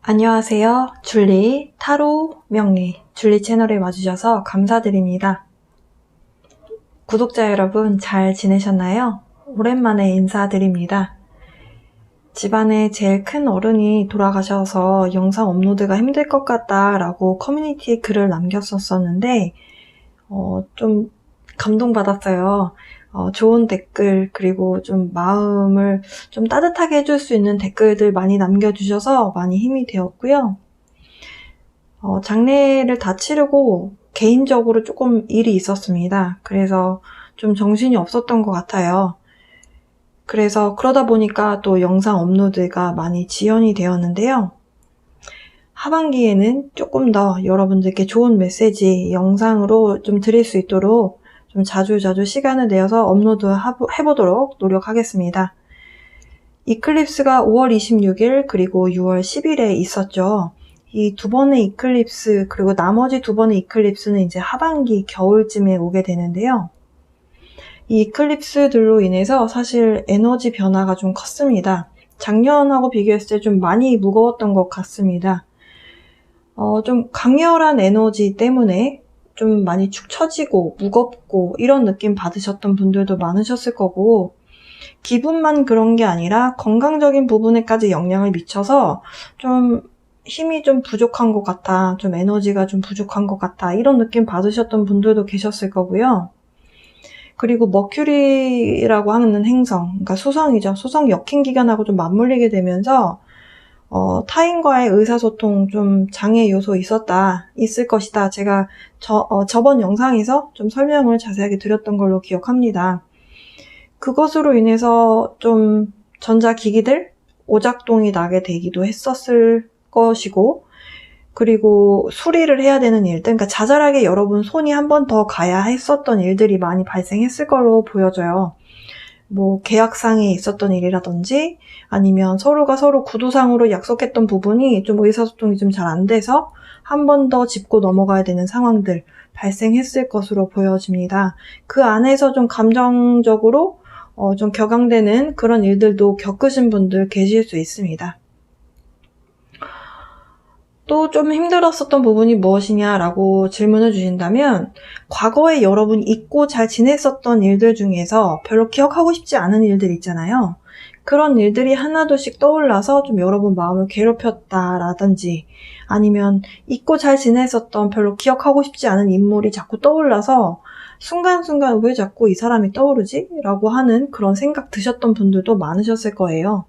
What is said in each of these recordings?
안녕하세요. 줄리, 타로, 명리, 줄리 채널에 와주셔서 감사드립니다. 구독자 여러분 잘 지내셨나요? 오랜만에 인사드립니다. 집안에 제일 큰 어른이 돌아가셔서 영상 업로드가 힘들 것 같다 라고 커뮤니티에 글을 남겼었는데 좀 감동받았어요. 좋은 댓글 그리고 좀 마음을 좀 따뜻하게 해줄 수 있는 댓글들 많이 남겨주셔서 많이 힘이 되었고요. 장례를 다 치르고 개인적으로 조금 일이 있었습니다. 그래서 좀 정신이 없었던 것 같아요. 그래서 그러다 보니까 또 영상 업로드가 많이 지연이 되었는데요. 하반기에는 조금 더 여러분들께 좋은 메시지 영상으로 좀 드릴 수 있도록 좀 자주 시간을 내어서 업로드 해보도록 노력하겠습니다. 이클립스가 5월 26일 그리고 6월 10일에 있었죠. 이 두 번의 이클립스 그리고 나머지 두 번의 이클립스는 이제 하반기 겨울쯤에 오게 되는데요. 이 이클립스들로 인해서 사실 에너지 변화가 좀 컸습니다. 작년하고 비교했을 때 좀 많이 무거웠던 것 같습니다. 좀 강렬한 에너지 때문에 좀 많이 축 처지고 무겁고 이런 느낌 받으셨던 분들도 많으셨을 거고, 기분만 그런 게 아니라 건강적인 부분에까지 영향을 미쳐서 좀 힘이 좀 부족한 것 같아, 좀 에너지가 좀 부족한 것 같아 이런 느낌 받으셨던 분들도 계셨을 거고요. 그리고 머큐리라고 하는 행성, 그러니까 수성이죠. 수성 역행 기간하고 좀 맞물리게 되면서 타인과의 의사소통 좀 장애 요소 있을 것이다. 제가 저번 영상에서 좀 설명을 자세하게 드렸던 걸로 기억합니다. 그것으로 인해서 좀 전자기기들 오작동이 나게 되기도 했었을 것이고, 그리고 수리를 해야 되는 일들, 그러니까 자잘하게 여러분 손이 한 번 더 가야 했었던 일들이 많이 발생했을 걸로 보여져요. 뭐 계약상에 있었던 일이라든지 아니면 서로가 서로 구두상으로 약속했던 부분이 좀 의사소통이 좀 잘 안 돼서 한 번 더 짚고 넘어가야 되는 상황들 발생했을 것으로 보여집니다. 그 안에서 좀 감정적으로 좀 격앙되는 그런 일들도 겪으신 분들 계실 수 있습니다. 또 좀 힘들었었던 부분이 무엇이냐라고 질문을 주신다면, 과거에 여러분이 잊고 잘 지냈었던 일들 중에서 별로 기억하고 싶지 않은 일들 있잖아요. 그런 일들이 하나둘씩 떠올라서 좀 여러분 마음을 괴롭혔다라든지, 아니면 잊고 잘 지냈었던 별로 기억하고 싶지 않은 인물이 자꾸 떠올라서 순간순간 왜 자꾸 이 사람이 떠오르지? 라고 하는 그런 생각 드셨던 분들도 많으셨을 거예요.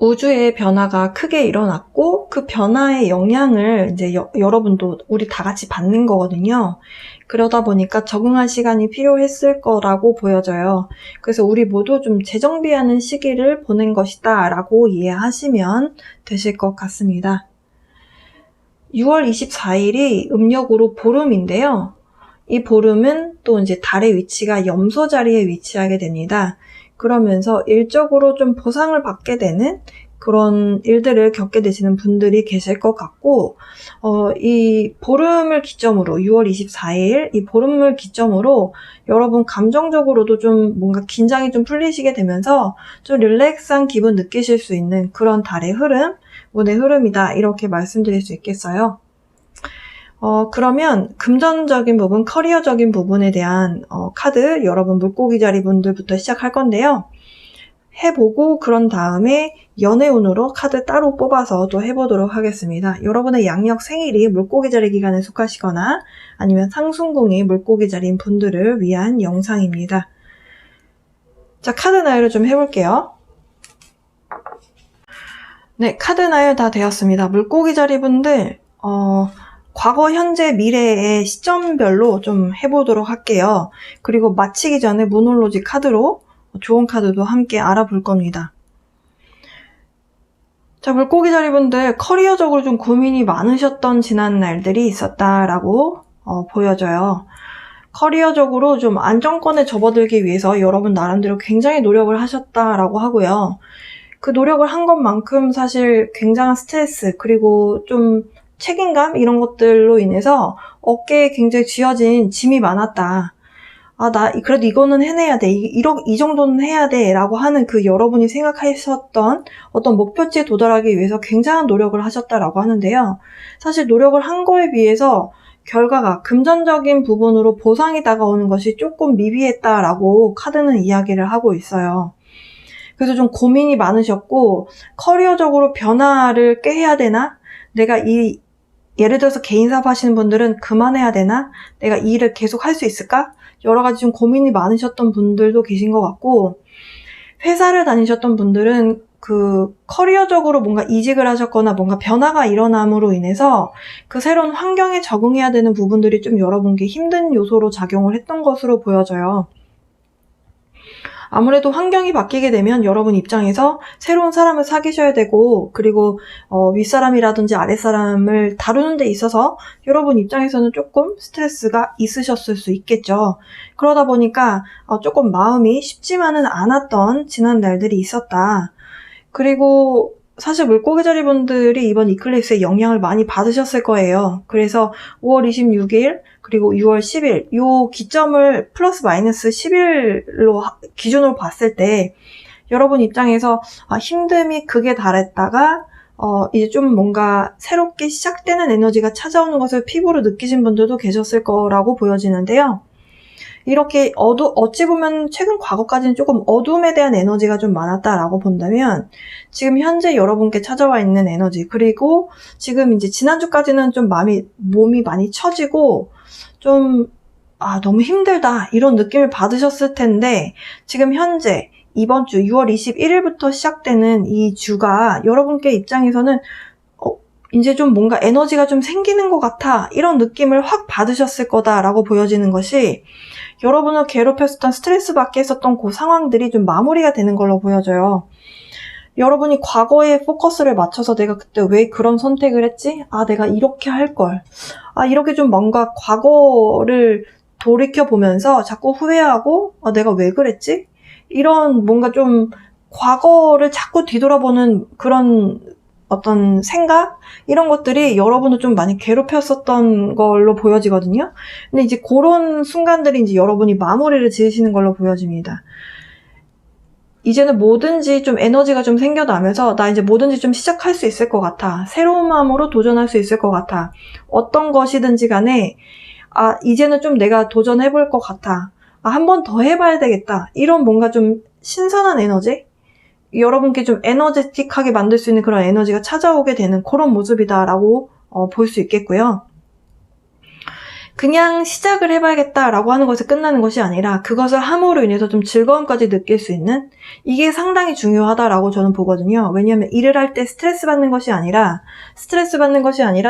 우주의 변화가 크게 일어났고 그 변화의 영향을 이제 여러분도 우리 다 같이 받는 거거든요. 그러다 보니까 적응할 시간이 필요했을 거라고 보여져요. 그래서 우리 모두 좀 재정비하는 시기를 보낸 것이다 라고 이해하시면 되실 것 같습니다. 6월 24일이 음력으로 보름인데요. 이 보름은 또 이제 달의 위치가 염소 자리에 위치하게 됩니다. 그러면서 일적으로 좀 보상을 받게 되는 그런 일들을 겪게 되시는 분들이 계실 것 같고, 이 보름을 기점으로 6월 24일 이 보름을 기점으로 여러분 감정적으로도 좀 뭔가 긴장이 좀 풀리시게 되면서 좀 릴렉스한 기분 느끼실 수 있는 그런 달의 흐름, 운의 흐름이다 이렇게 말씀드릴 수 있겠어요. 그러면 금전적인 부분, 커리어적인 부분에 대한 카드 여러분 물고기 자리 분들부터 시작할 건데요. 해보고 그런 다음에 연애운으로 카드 따로 뽑아서 또 해보도록 하겠습니다. 여러분의 양력 생일이 물고기 자리 기간에 속하시거나 아니면 상순궁이 물고기 자리인 분들을 위한 영상입니다. 자, 카드 나열을 좀 해볼게요. 네, 카드 나열 다 되었습니다. 물고기 자리 분들 과거, 현재, 미래의 시점별로 좀 해보도록 할게요. 그리고 마치기 전에 모놀로지 카드로 좋은 카드도 함께 알아볼 겁니다. 자, 물고기 자리분들 커리어적으로 좀 고민이 많으셨던 지난 날들이 있었다라고 보여져요. 커리어적으로 좀 안정권에 접어들기 위해서 여러분 나름대로 굉장히 노력을 하셨다라고 하고요. 그 노력을 한 것만큼 사실 굉장한 스트레스 그리고 좀 책임감 이런 것들로 인해서 어깨에 굉장히 쥐어진 짐이 많았다. 그래도 이거는 해내야 돼. 이 정도는 해야 돼. 라고 하는 그 여러분이 생각하셨던 어떤 목표치에 도달하기 위해서 굉장한 노력을 하셨다라고 하는데요. 사실 노력을 한 거에 비해서 결과가 금전적인 부분으로 보상이 다가오는 것이 조금 미비했다라고 카드는 이야기를 하고 있어요. 그래서 좀 고민이 많으셨고, 커리어적으로 변화를 꾀해야 되나? 예를 들어서 개인 사업 하시는 분들은 그만해야 되나? 내가 이 일을 계속 할 수 있을까? 여러 가지 좀 고민이 많으셨던 분들도 계신 것 같고, 회사를 다니셨던 분들은 커리어적으로 뭔가 이직을 하셨거나 뭔가 변화가 일어남으로 인해서 그 새로운 환경에 적응해야 되는 부분들이 좀 여러분께 힘든 요소로 작용을 했던 것으로 보여져요. 아무래도 환경이 바뀌게 되면 여러분 입장에서 새로운 사람을 사귀셔야 되고, 그리고 윗사람이라든지 아랫사람을 다루는 데 있어서 여러분 입장에서는 조금 스트레스가 있으셨을 수 있겠죠. 그러다 보니까 조금 마음이 쉽지만은 않았던 지난 날들이 있었다. 그리고 사실 물고기 자리분들이 이번 이클립스에 영향을 많이 받으셨을 거예요. 그래서 5월 26일 그리고 6월 10일 요 기점을 플러스 마이너스 10일로 기준으로 봤을 때 여러분 입장에서 힘듦이 극에 달했다가 이제 좀 뭔가 새롭게 시작되는 에너지가 찾아오는 것을 피부로 느끼신 분들도 계셨을 거라고 보여지는데요. 이렇게 어찌 보면 최근 과거까지는 조금 어둠에 대한 에너지가 좀 많았다라고 본다면 지금 현재 여러분께 찾아와 있는 에너지, 그리고 지금 이제 지난주까지는 좀 몸이 많이 처지고 좀 너무 힘들다 이런 느낌을 받으셨을 텐데, 지금 현재 이번 주 6월 21일부터 시작되는 이 주가 여러분께 입장에서는 이제 좀 뭔가 에너지가 좀 생기는 것 같아 이런 느낌을 확 받으셨을 거다라고 보여지는 것이, 여러분을 괴롭혔었던 스트레스 받게 했었던 그 상황들이 좀 마무리가 되는 걸로 보여져요. 여러분이 과거에 포커스를 맞춰서 내가 그때 왜 그런 선택을 했지? 내가 이렇게 할 걸. 이렇게 좀 뭔가 과거를 돌이켜보면서 자꾸 후회하고 내가 왜 그랬지? 이런 뭔가 좀 과거를 자꾸 뒤돌아보는 그런 어떤 생각? 이런 것들이 여러분을 좀 많이 괴롭혔었던 걸로 보여지거든요. 근데 이제 그런 순간들이 이제 여러분이 마무리를 지으시는 걸로 보여집니다. 이제는 뭐든지 좀 에너지가 좀 생겨나면서 나 이제 뭐든지 좀 시작할 수 있을 것 같아. 새로운 마음으로 도전할 수 있을 것 같아. 어떤 것이든지 간에 이제는 좀 내가 도전해볼 것 같아. 한 번 더 해봐야 되겠다. 이런 뭔가 좀 신선한 에너지? 여러분께 좀 에너제틱하게 만들 수 있는 그런 에너지가 찾아오게 되는 그런 모습이다라고 볼 수 있겠고요. 그냥 시작을 해봐야겠다라고 하는 것에 끝나는 것이 아니라 그것을 함으로 인해서 좀 즐거움까지 느낄 수 있는, 이게 상당히 중요하다라고 저는 보거든요. 왜냐하면 일을 할 때 스트레스 받는 것이 아니라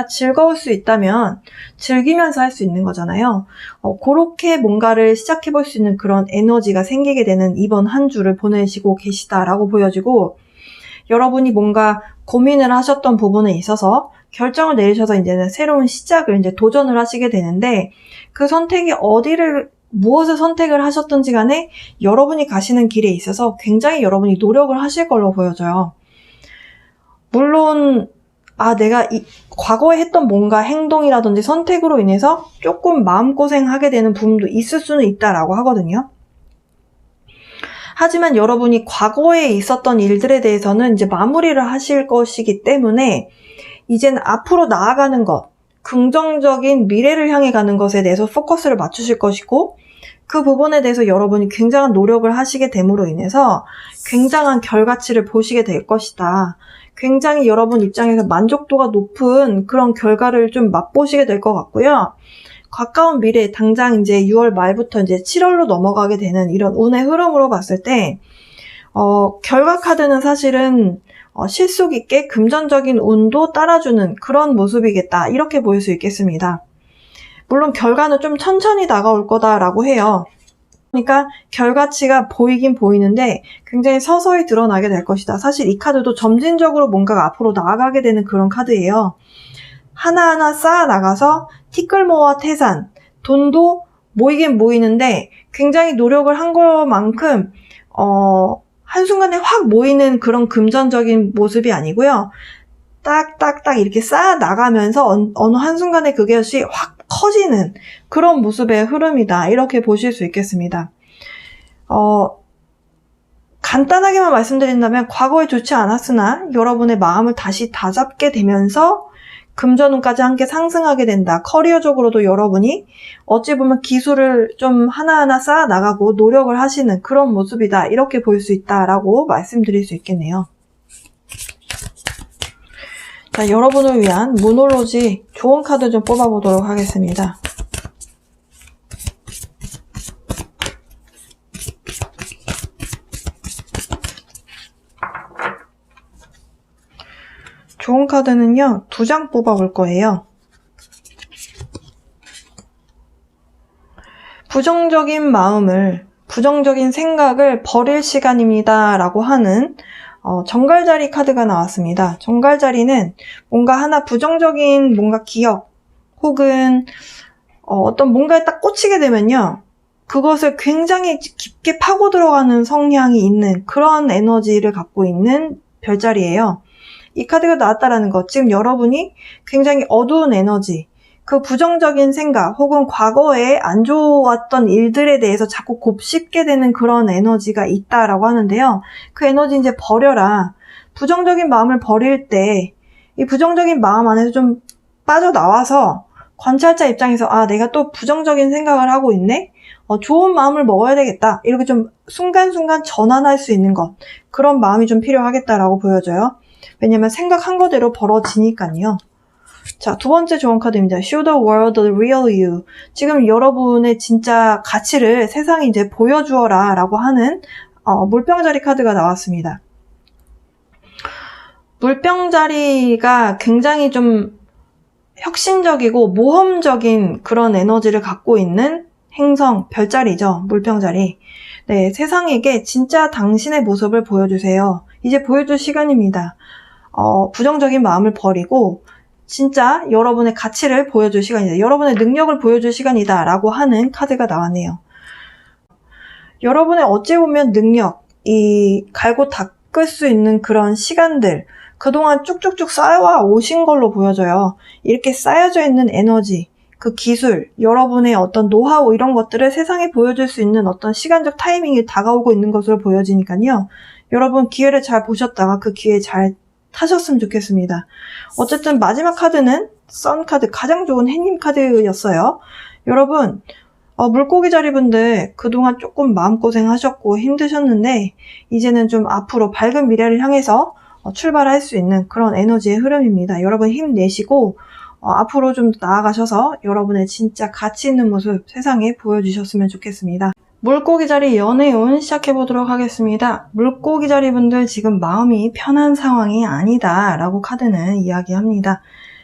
즐거울 수 있다면 즐기면서 할 수 있는 거잖아요. 그렇게 뭔가를 시작해볼 수 있는 그런 에너지가 생기게 되는 이번 한 주를 보내시고 계시다라고 보여지고, 여러분이 뭔가 고민을 하셨던 부분에 있어서 결정을 내리셔서 이제는 새로운 시작을 이제 도전을 하시게 되는데, 그 선택이 무엇을 선택을 하셨든지 간에 여러분이 가시는 길에 있어서 굉장히 여러분이 노력을 하실 걸로 보여져요. 물론 내가 과거에 했던 뭔가 행동이라든지 선택으로 인해서 조금 마음고생하게 되는 부분도 있을 수는 있다라고 하거든요. 하지만 여러분이 과거에 있었던 일들에 대해서는 이제 마무리를 하실 것이기 때문에 이제는 앞으로 나아가는 것, 긍정적인 미래를 향해 가는 것에 대해서 포커스를 맞추실 것이고, 그 부분에 대해서 여러분이 굉장한 노력을 하시게 됨으로 인해서 굉장한 결과치를 보시게 될 것이다. 굉장히 여러분 입장에서 만족도가 높은 그런 결과를 좀 맛보시게 될 것 같고요. 가까운 미래, 당장 이제 6월 말부터 이제 7월로 넘어가게 되는 이런 운의 흐름으로 봤을 때, 결과 카드는 사실은 실속 있게 금전적인 운도 따라주는 그런 모습이겠다, 이렇게 보일 수 있겠습니다. 물론 결과는 좀 천천히 다가올 거다라고 해요. 그러니까 결과치가 보이긴 보이는데 굉장히 서서히 드러나게 될 것이다. 사실 이 카드도 점진적으로 뭔가가 앞으로 나아가게 되는 그런 카드예요. 하나하나 쌓아 나가서 티끌 모아 태산, 돈도 모이긴 모이는데 굉장히 노력을 한 것만큼 한순간에 확 모이는 그런 금전적인 모습이 아니고요. 딱딱딱 이렇게 쌓아 나가면서 어느 한순간에 그것이 확 커지는 그런 모습의 흐름이다. 이렇게 보실 수 있겠습니다. 간단하게만 말씀드린다면 과거에 좋지 않았으나 여러분의 마음을 다시 다잡게 되면서 금전운까지 함께 상승하게 된다. 커리어적으로도 여러분이 어찌 보면 기술을 좀 하나하나 쌓아 나가고 노력을 하시는 그런 모습이다. 이렇게 볼 수 있다라고 말씀드릴 수 있겠네요. 자, 여러분을 위한 모놀로지 좋은 카드 좀 뽑아보도록 하겠습니다. 좋은 카드는요, 2장 뽑아볼 거예요. 부정적인 마음을, 부정적인 생각을 버릴 시간입니다. 라고 하는 정갈자리 카드가 나왔습니다. 정갈자리는 뭔가 하나 부정적인 뭔가 기억, 혹은 어떤 뭔가에 딱 꽂히게 되면요, 그것을 굉장히 깊게 파고 들어가는 성향이 있는 그런 에너지를 갖고 있는 별자리예요. 이 카드가 나왔다라는 것, 지금 여러분이 굉장히 어두운 에너지, 그 부정적인 생각 혹은 과거에 안 좋았던 일들에 대해서 자꾸 곱씹게 되는 그런 에너지가 있다라고 하는데요. 그 에너지 이제 버려라. 부정적인 마음을 버릴 때 이 부정적인 마음 안에서 좀 빠져나와서 관찰자 입장에서 내가 또 부정적인 생각을 하고 있네? 좋은 마음을 먹어야 되겠다. 이렇게 좀 순간순간 전환할 수 있는 것, 그런 마음이 좀 필요하겠다라고 보여져요. 왜냐면 생각한 거대로 벌어지니까요. 자, 2번째 좋은 카드입니다. Show the world the real you. 지금 여러분의 진짜 가치를 세상에 이제 보여주어라 라고 하는 물병자리 카드가 나왔습니다. 물병자리가 굉장히 좀 혁신적이고 모험적인 그런 에너지를 갖고 있는 행성, 별자리죠. 물병자리. 네, 세상에게 진짜 당신의 모습을 보여주세요. 이제 보여줄 시간입니다. 부정적인 마음을 버리고 진짜 여러분의 가치를 보여줄 시간이다. 여러분의 능력을 보여줄 시간이다. 라고 하는 카드가 나왔네요. 여러분의 어찌 보면 능력, 이 갈고 닦을 수 있는 그런 시간들, 그동안 쭉쭉쭉 쌓여와 오신 걸로 보여져요. 이렇게 쌓여져 있는 에너지, 그 기술, 여러분의 어떤 노하우 이런 것들을 세상에 보여줄 수 있는 어떤 시간적 타이밍이 다가오고 있는 것으로 보여지니까요. 여러분 기회를 잘 보셨다가 그 기회 잘 타셨으면 좋겠습니다. 어쨌든 마지막 카드는 선 카드, 가장 좋은 해님 카드였어요. 여러분 물고기 자리분들 그동안 조금 마음고생 하셨고 힘드셨는데 이제는 좀 앞으로 밝은 미래를 향해서 출발할 수 있는 그런 에너지의 흐름입니다. 여러분 힘내시고 앞으로 좀 나아가셔서 여러분의 진짜 가치 있는 모습 세상에 보여주셨으면 좋겠습니다. 물고기 자리 연애운 시작해보도록 하겠습니다. 물고기 자리 분들 지금 마음이 편한 상황이 아니다 라고 카드는 이야기합니다.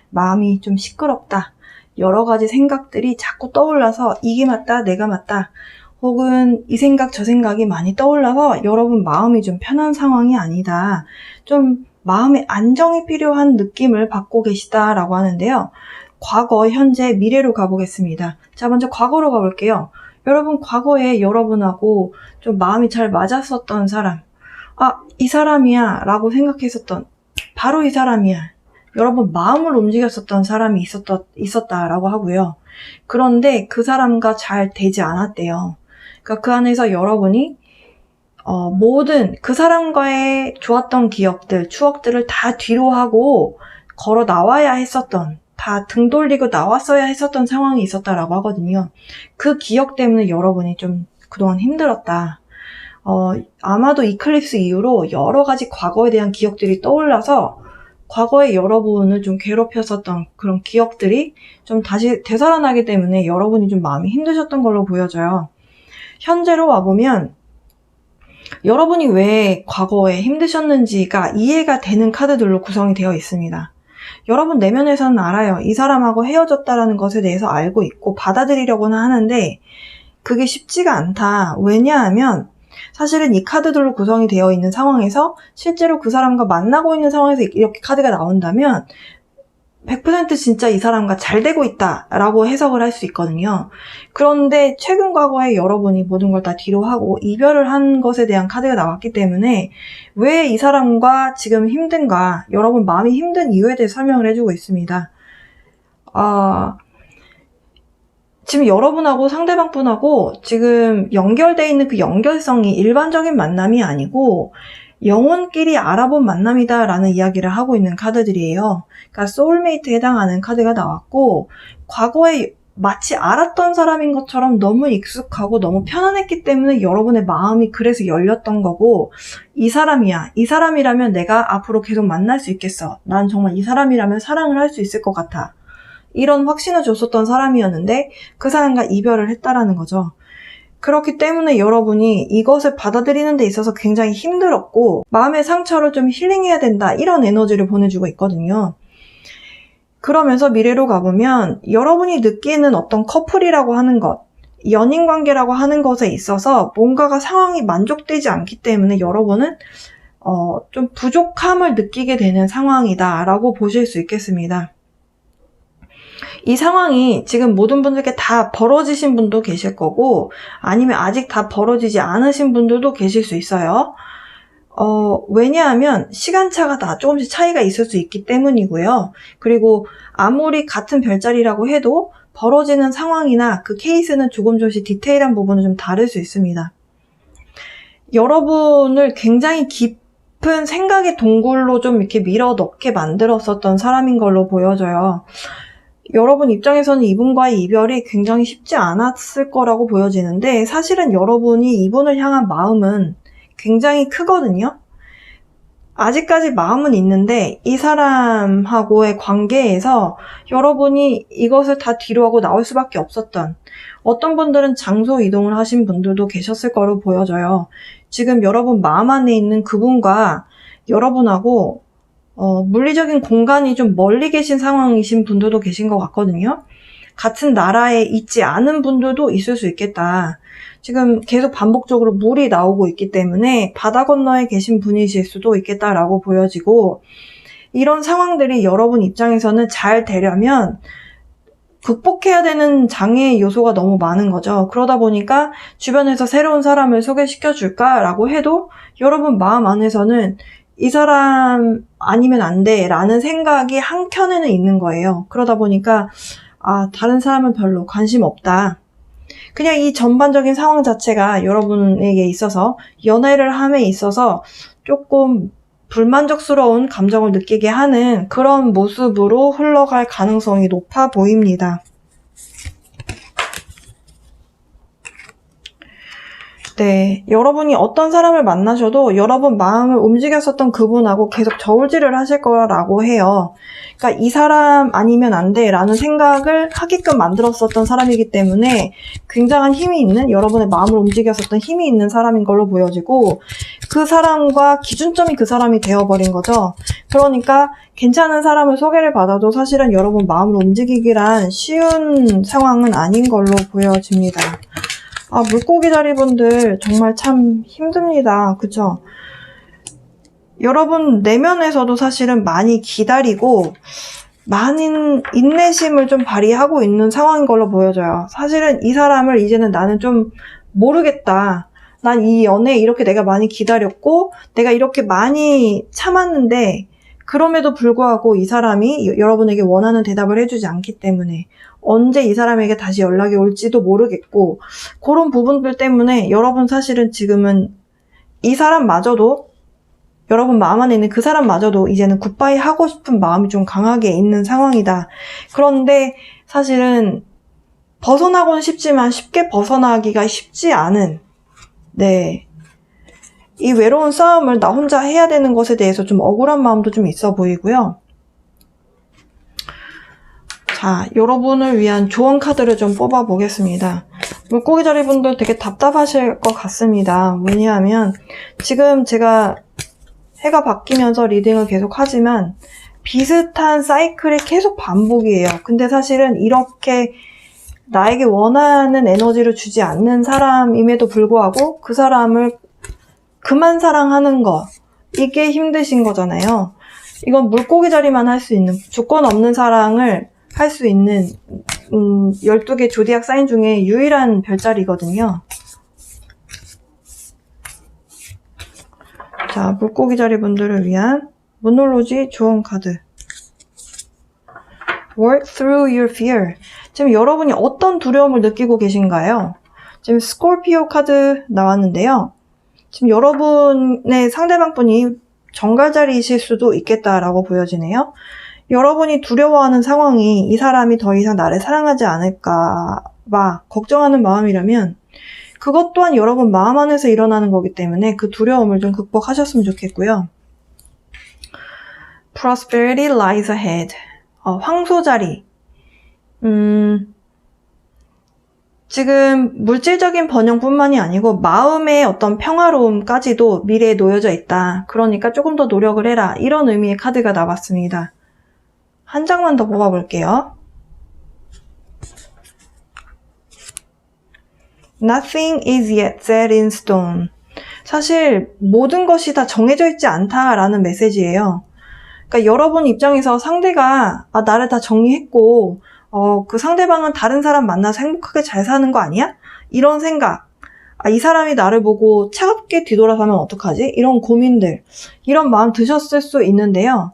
마음이 좀 시끄럽다. 여러 가지 생각들이 자꾸 떠올라서 이게 맞다, 내가 맞다. 혹은 이 생각, 저 생각이 많이 떠올라서 여러분 마음이 좀 편한 상황이 아니다. 좀 마음의 안정이 필요한 느낌을 받고 계시다라고 하는데요. 과거, 현재, 미래로 가보겠습니다. 자, 먼저 과거로 가볼게요. 여러분 과거에 여러분하고 좀 마음이 잘 맞았었던 사람, 이 사람이야 라고 생각했었던, 바로 이 사람이야. 여러분 마음을 움직였었던 사람이 있었다라고 하고요. 그런데 그 사람과 잘 되지 않았대요. 그러니까 그 안에서 여러분이 모든 그 사람과의 좋았던 기억들, 추억들을 다 뒤로 하고 걸어 나와야 했었던, 다 등 돌리고 나왔어야 했었던 상황이 있었다라고 하거든요. 그 기억 때문에 여러분이 좀 그동안 힘들었다. 아마도 이클립스 이후로 여러 가지 과거에 대한 기억들이 떠올라서 과거에 여러분을 좀 괴롭혔었던 그런 기억들이 좀 다시 되살아나기 때문에 여러분이 좀 마음이 힘드셨던 걸로 보여져요. 현재로 와보면 여러분이 왜 과거에 힘드셨는지가 이해가 되는 카드들로 구성이 되어 있습니다. 여러분 내면에서는 알아요. 이 사람하고 헤어졌다라는 것에 대해서 알고 있고 받아들이려고는 하는데 그게 쉽지가 않다. 왜냐하면 사실은 이 카드들로 구성이 되어 있는 상황에서 실제로 그 사람과 만나고 있는 상황에서 이렇게 카드가 나온다면 100% 진짜 이 사람과 잘 되고 있다라고 해석을 할 수 있거든요. 그런데 최근 과거에 여러분이 모든 걸 다 뒤로 하고 이별을 한 것에 대한 카드가 나왔기 때문에 왜 이 사람과 지금 힘든가, 여러분 마음이 힘든 이유에 대해 설명을 해주고 있습니다. 지금 여러분하고 상대방 분하고 지금 연결되어 있는 그 연결성이 일반적인 만남이 아니고 영혼끼리 알아본 만남이다라는 이야기를 하고 있는 카드들이에요. 그러니까 소울메이트에 해당하는 카드가 나왔고, 과거에 마치 알았던 사람인 것처럼 너무 익숙하고 너무 편안했기 때문에 여러분의 마음이 그래서 열렸던 거고, 이 사람이야. 이 사람이라면 내가 앞으로 계속 만날 수 있겠어. 난 정말 이 사람이라면 사랑을 할 수 있을 것 같아. 이런 확신을 줬었던 사람이었는데 그 사람과 이별을 했다라는 거죠. 그렇기 때문에 여러분이 이것을 받아들이는 데 있어서 굉장히 힘들었고 마음의 상처를 좀 힐링해야 된다, 이런 에너지를 보내주고 있거든요. 그러면서 미래로 가보면 여러분이 느끼는 어떤 커플이라고 하는 것, 연인관계라고 하는 것에 있어서 뭔가가 상황이 만족되지 않기 때문에 여러분은 좀 부족함을 느끼게 되는 상황이다 라고 보실 수 있겠습니다. 이 상황이 지금 모든 분들께 다 벌어지신 분도 계실 거고, 아니면 아직 다 벌어지지 않으신 분들도 계실 수 있어요. 왜냐하면 시간차가 다 조금씩 차이가 있을 수 있기 때문이고요. 그리고 아무리 같은 별자리라고 해도 벌어지는 상황이나 그 케이스는 조금씩 디테일한 부분은 좀 다를 수 있습니다. 여러분을 굉장히 깊은 생각의 동굴로 좀 이렇게 밀어 넣게 만들었었던 사람인 걸로 보여져요. 여러분 입장에서는 이분과의 이별이 굉장히 쉽지 않았을 거라고 보여지는데, 사실은 여러분이 이분을 향한 마음은 굉장히 크거든요. 아직까지 마음은 있는데 이 사람하고의 관계에서 여러분이 이것을 다 뒤로하고 나올 수밖에 없었던, 어떤 분들은 장소 이동을 하신 분들도 계셨을 거로 보여져요. 지금 여러분 마음 안에 있는 그분과 여러분하고 물리적인 공간이 좀 멀리 계신 상황이신 분들도 계신 것 같거든요. 같은 나라에 있지 않은 분들도 있을 수 있겠다. 지금 계속 반복적으로 물이 나오고 있기 때문에 바다 건너에 계신 분이실 수도 있겠다라고 보여지고, 이런 상황들이 여러분 입장에서는 잘 되려면 극복해야 되는 장애 요소가 너무 많은 거죠. 그러다 보니까 주변에서 새로운 사람을 소개시켜 줄까라고 해도 여러분 마음 안에서는 이 사람 아니면 안 돼 라는 생각이 한켠에는 있는 거예요. 그러다 보니까 다른 사람은 별로 관심 없다. 그냥 이 전반적인 상황 자체가 여러분에게 있어서, 연애를 함에 있어서 조금 불만족스러운 감정을 느끼게 하는 그런 모습으로 흘러갈 가능성이 높아 보입니다. 네, 여러분이 어떤 사람을 만나셔도 여러분 마음을 움직였었던 그분하고 계속 저울질을 하실 거라고 해요. 그러니까 이 사람 아니면 안 돼 라는 생각을 하게끔 만들었었던 사람이기 때문에 굉장한 힘이 있는, 여러분의 마음을 움직였었던 힘이 있는 사람인 걸로 보여지고, 그 사람과 기준점이 그 사람이 되어버린 거죠. 그러니까 괜찮은 사람을 소개를 받아도 사실은 여러분 마음을 움직이기란 쉬운 상황은 아닌 걸로 보여집니다. 물고기 자리분들 정말 참 힘듭니다. 그쵸? 여러분 내면에서도 사실은 많이 기다리고 많은 인내심을 좀 발휘하고 있는 상황인 걸로 보여져요. 사실은 이 사람을 이제는 나는 좀 모르겠다. 난 이 연애에 이렇게 내가 많이 기다렸고 내가 이렇게 많이 참았는데 그럼에도 불구하고 이 사람이 여러분에게 원하는 대답을 해주지 않기 때문에 언제 이 사람에게 다시 연락이 올지도 모르겠고, 그런 부분들 때문에 여러분 사실은 지금은 이 사람마저도, 여러분 마음 안에 있는 그 사람마저도 이제는 굿바이 하고 싶은 마음이 좀 강하게 있는 상황이다. 그런데 사실은 벗어나고는 싶지만 쉽게 벗어나기가 쉽지 않은, 이 외로운 싸움을 나 혼자 해야 되는 것에 대해서 좀 억울한 마음도 좀 있어 보이고요. 자, 여러분을 위한 조언 카드를 좀 뽑아 보겠습니다. 물고기 자리분들 되게 답답하실 것 같습니다. 왜냐하면 지금 제가 해가 바뀌면서 리딩을 계속 하지만 비슷한 사이클이 계속 반복이에요. 근데 사실은 이렇게 나에게 원하는 에너지를 주지 않는 사람임에도 불구하고 그 사람을 그만 사랑하는 거, 이게 힘드신 거잖아요. 이건 물고기 자리만 할 수 있는, 조건 없는 사랑을 할 수 있는 12개 조디악 사인 중에 유일한 별자리거든요. 자, 물고기 자리 분들을 위한 모놀로지 조언 카드. Work through your fear. 지금 여러분이 어떤 두려움을 느끼고 계신가요? 지금 스콜피오 카드 나왔는데요. 지금 여러분의 상대방 분이 정갈자리이실 수도 있겠다라고 보여지네요. 여러분이 두려워하는 상황이 이 사람이 더 이상 나를 사랑하지 않을까 봐 걱정하는 마음이라면 그것 또한 여러분 마음 안에서 일어나는 거기 때문에 그 두려움을 좀 극복하셨으면 좋겠고요. Prosperity lies ahead. 황소자리. 지금 물질적인 번영뿐만이 아니고 마음의 어떤 평화로움까지도 미래에 놓여져 있다. 그러니까 조금 더 노력을 해라. 이런 의미의 카드가 나왔습니다. 한 장만 더 뽑아볼게요. Nothing is yet set in stone. 사실 모든 것이 다 정해져 있지 않다라는 메시지예요. 그러니까 여러분 입장에서 상대가 나를 다 정리했고 그 상대방은 다른 사람 만나서 행복하게 잘 사는 거 아니야? 이런 생각. 이 사람이 나를 보고 차갑게 뒤돌아서면 어떡하지? 이런 고민들, 이런 마음 드셨을 수 있는데요.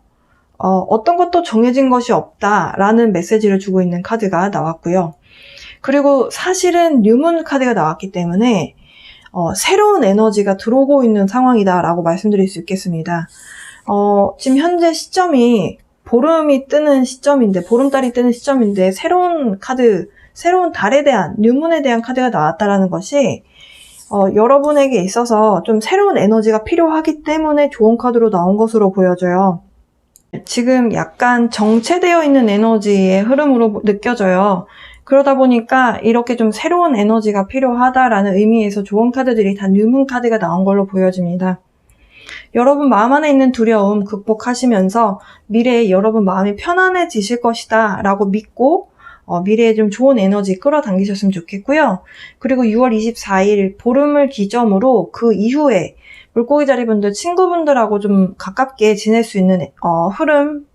어떤 것도 정해진 것이 없다라는 메시지를 주고 있는 카드가 나왔고요. 그리고 사실은 뉴문 카드가 나왔기 때문에 새로운 에너지가 들어오고 있는 상황이다라고 말씀드릴 수 있겠습니다. 지금 현재 시점이 보름이 뜨는 시점인데, 보름달이 뜨는 시점인데 새로운 카드, 새로운 달에 대한, 뉴문에 대한 카드가 나왔다라는 것이 여러분에게 있어서 좀 새로운 에너지가 필요하기 때문에 좋은 카드로 나온 것으로 보여져요. 지금 약간 정체되어 있는 에너지의 흐름으로 느껴져요. 그러다 보니까 이렇게 좀 새로운 에너지가 필요하다라는 의미에서 좋은 카드들이 다 뉴문 카드가 나온 걸로 보여집니다. 여러분 마음 안에 있는 두려움 극복하시면서 미래에 여러분 마음이 편안해지실 것이다 라고 믿고 미래에 좀 좋은 에너지 끌어당기셨으면 좋겠고요. 그리고 6월 24일 보름을 기점으로 그 이후에 물고기 자리분들 친구분들하고 좀 가깝게 지낼 수 있는 흐름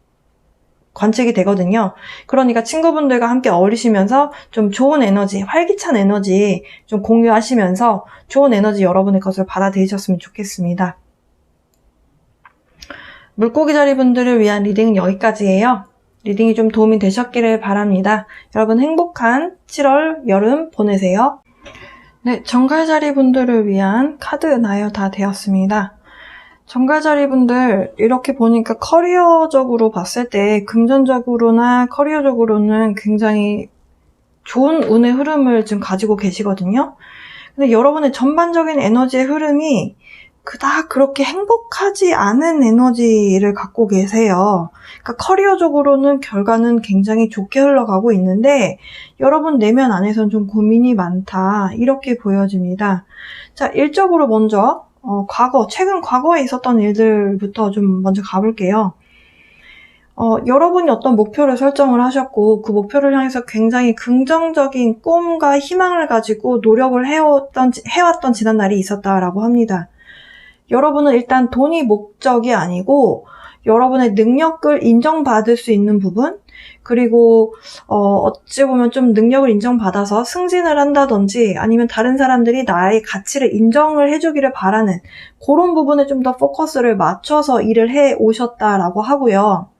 관측이 되거든요. 그러니까 친구분들과 함께 어울리시면서 좀 좋은 에너지, 활기찬 에너지 좀 공유하시면서 좋은 에너지 여러분의 것을 받아들이셨으면 좋겠습니다. 물고기 자리분들을 위한 리딩은 여기까지예요. 리딩이 좀 도움이 되셨기를 바랍니다. 여러분 행복한 7월 여름 보내세요. 네, 정갈자리 분들을 위한 카드 나열 다 되었습니다. 정갈자리 분들 이렇게 보니까 커리어적으로 봤을 때 금전적으로나 커리어적으로는 굉장히 좋은 운의 흐름을 지금 가지고 계시거든요. 근데 여러분의 전반적인 에너지의 흐름이 그닥 그렇게 행복하지 않은 에너지를 갖고 계세요. 그러니까 커리어적으로는 결과는 굉장히 좋게 흘러가고 있는데 여러분 내면 안에서는 좀 고민이 많다 이렇게 보여집니다. 자, 일적으로 먼저 최근 과거에 있었던 일들부터 좀 먼저 가볼게요. 여러분이 어떤 목표를 설정을 하셨고 그 목표를 향해서 굉장히 긍정적인 꿈과 희망을 가지고 노력을 해왔던 지난날이 있었다라고 합니다. 여러분은 일단 돈이 목적이 아니고 여러분의 능력을 인정받을 수 있는 부분, 그리고 어찌 보면 좀 능력을 인정받아서 승진을 한다든지 아니면 다른 사람들이 나의 가치를 인정을 해주기를 바라는 그런 부분에 좀 더 포커스를 맞춰서 일을 해 오셨다라고 하고요.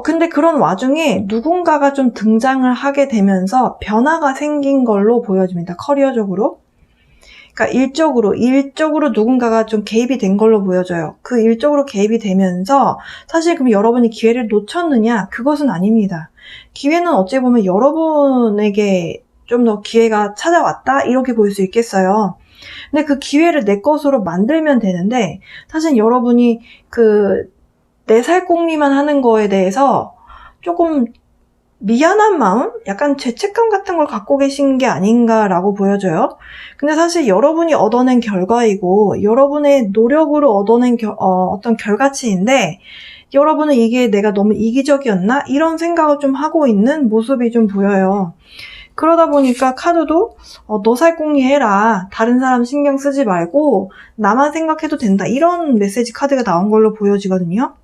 근데 그런 와중에 누군가가 좀 등장을 하게 되면서 변화가 생긴 걸로 보여집니다. 커리어적으로. 그러니까 일적으로 누군가가 좀 개입이 된 걸로 보여져요. 그 일적으로 개입이 되면서 사실 그럼 여러분이 기회를 놓쳤느냐? 그것은 아닙니다. 기회는 어찌 보면 여러분에게 좀 더 기회가 찾아왔다? 이렇게 볼 수 있겠어요. 근데 그 기회를 내 것으로 만들면 되는데 사실 여러분이 그 내살공리만 하는 거에 대해서 조금 미안한 마음? 약간 죄책감 같은 걸 갖고 계신 게 아닌가라고 보여져요. 근데 사실 여러분이 얻어낸 결과이고 여러분의 노력으로 얻어낸 어떤 결과치인데 여러분은 이게 내가 너무 이기적이었나? 이런 생각을 좀 하고 있는 모습이 좀 보여요. 그러다 보니까 카드도 너 살공리 해라. 다른 사람 신경 쓰지 말고 나만 생각해도 된다. 이런 메시지 카드가 나온 걸로 보여지거든요.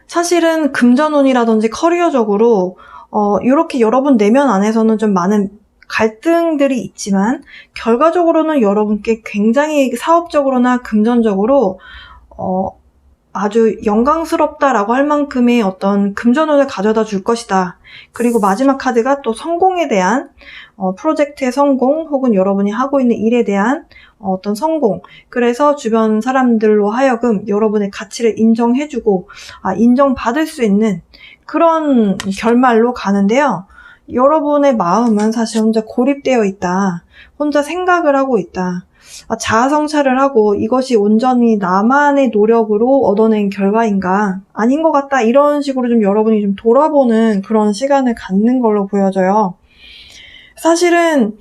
사실은 금전운이라든지 커리어적으로 이렇게 여러분 내면 안에서는 좀 많은 갈등들이 있지만 결과적으로는 여러분께 굉장히 사업적으로나 금전적으로 아주 영광스럽다라고 할 만큼의 어떤 금전운을 가져다 줄 것이다. 그리고 마지막 카드가 또 성공에 대한 프로젝트의 성공 혹은 여러분이 하고 있는 일에 대한 어떤 성공. 그래서 주변 사람들로 하여금 여러분의 가치를 인정해주고 인정받을 수 있는 그런 결말로 가는데요. 여러분의 마음은 사실 혼자 고립되어 있다. 혼자 생각을 하고 있다. 자아성찰을 하고 이것이 온전히 나만의 노력으로 얻어낸 결과인가? 아닌 것 같다. 이런 식으로 좀 여러분이 좀 돌아보는 그런 시간을 갖는 걸로 보여져요. 사실은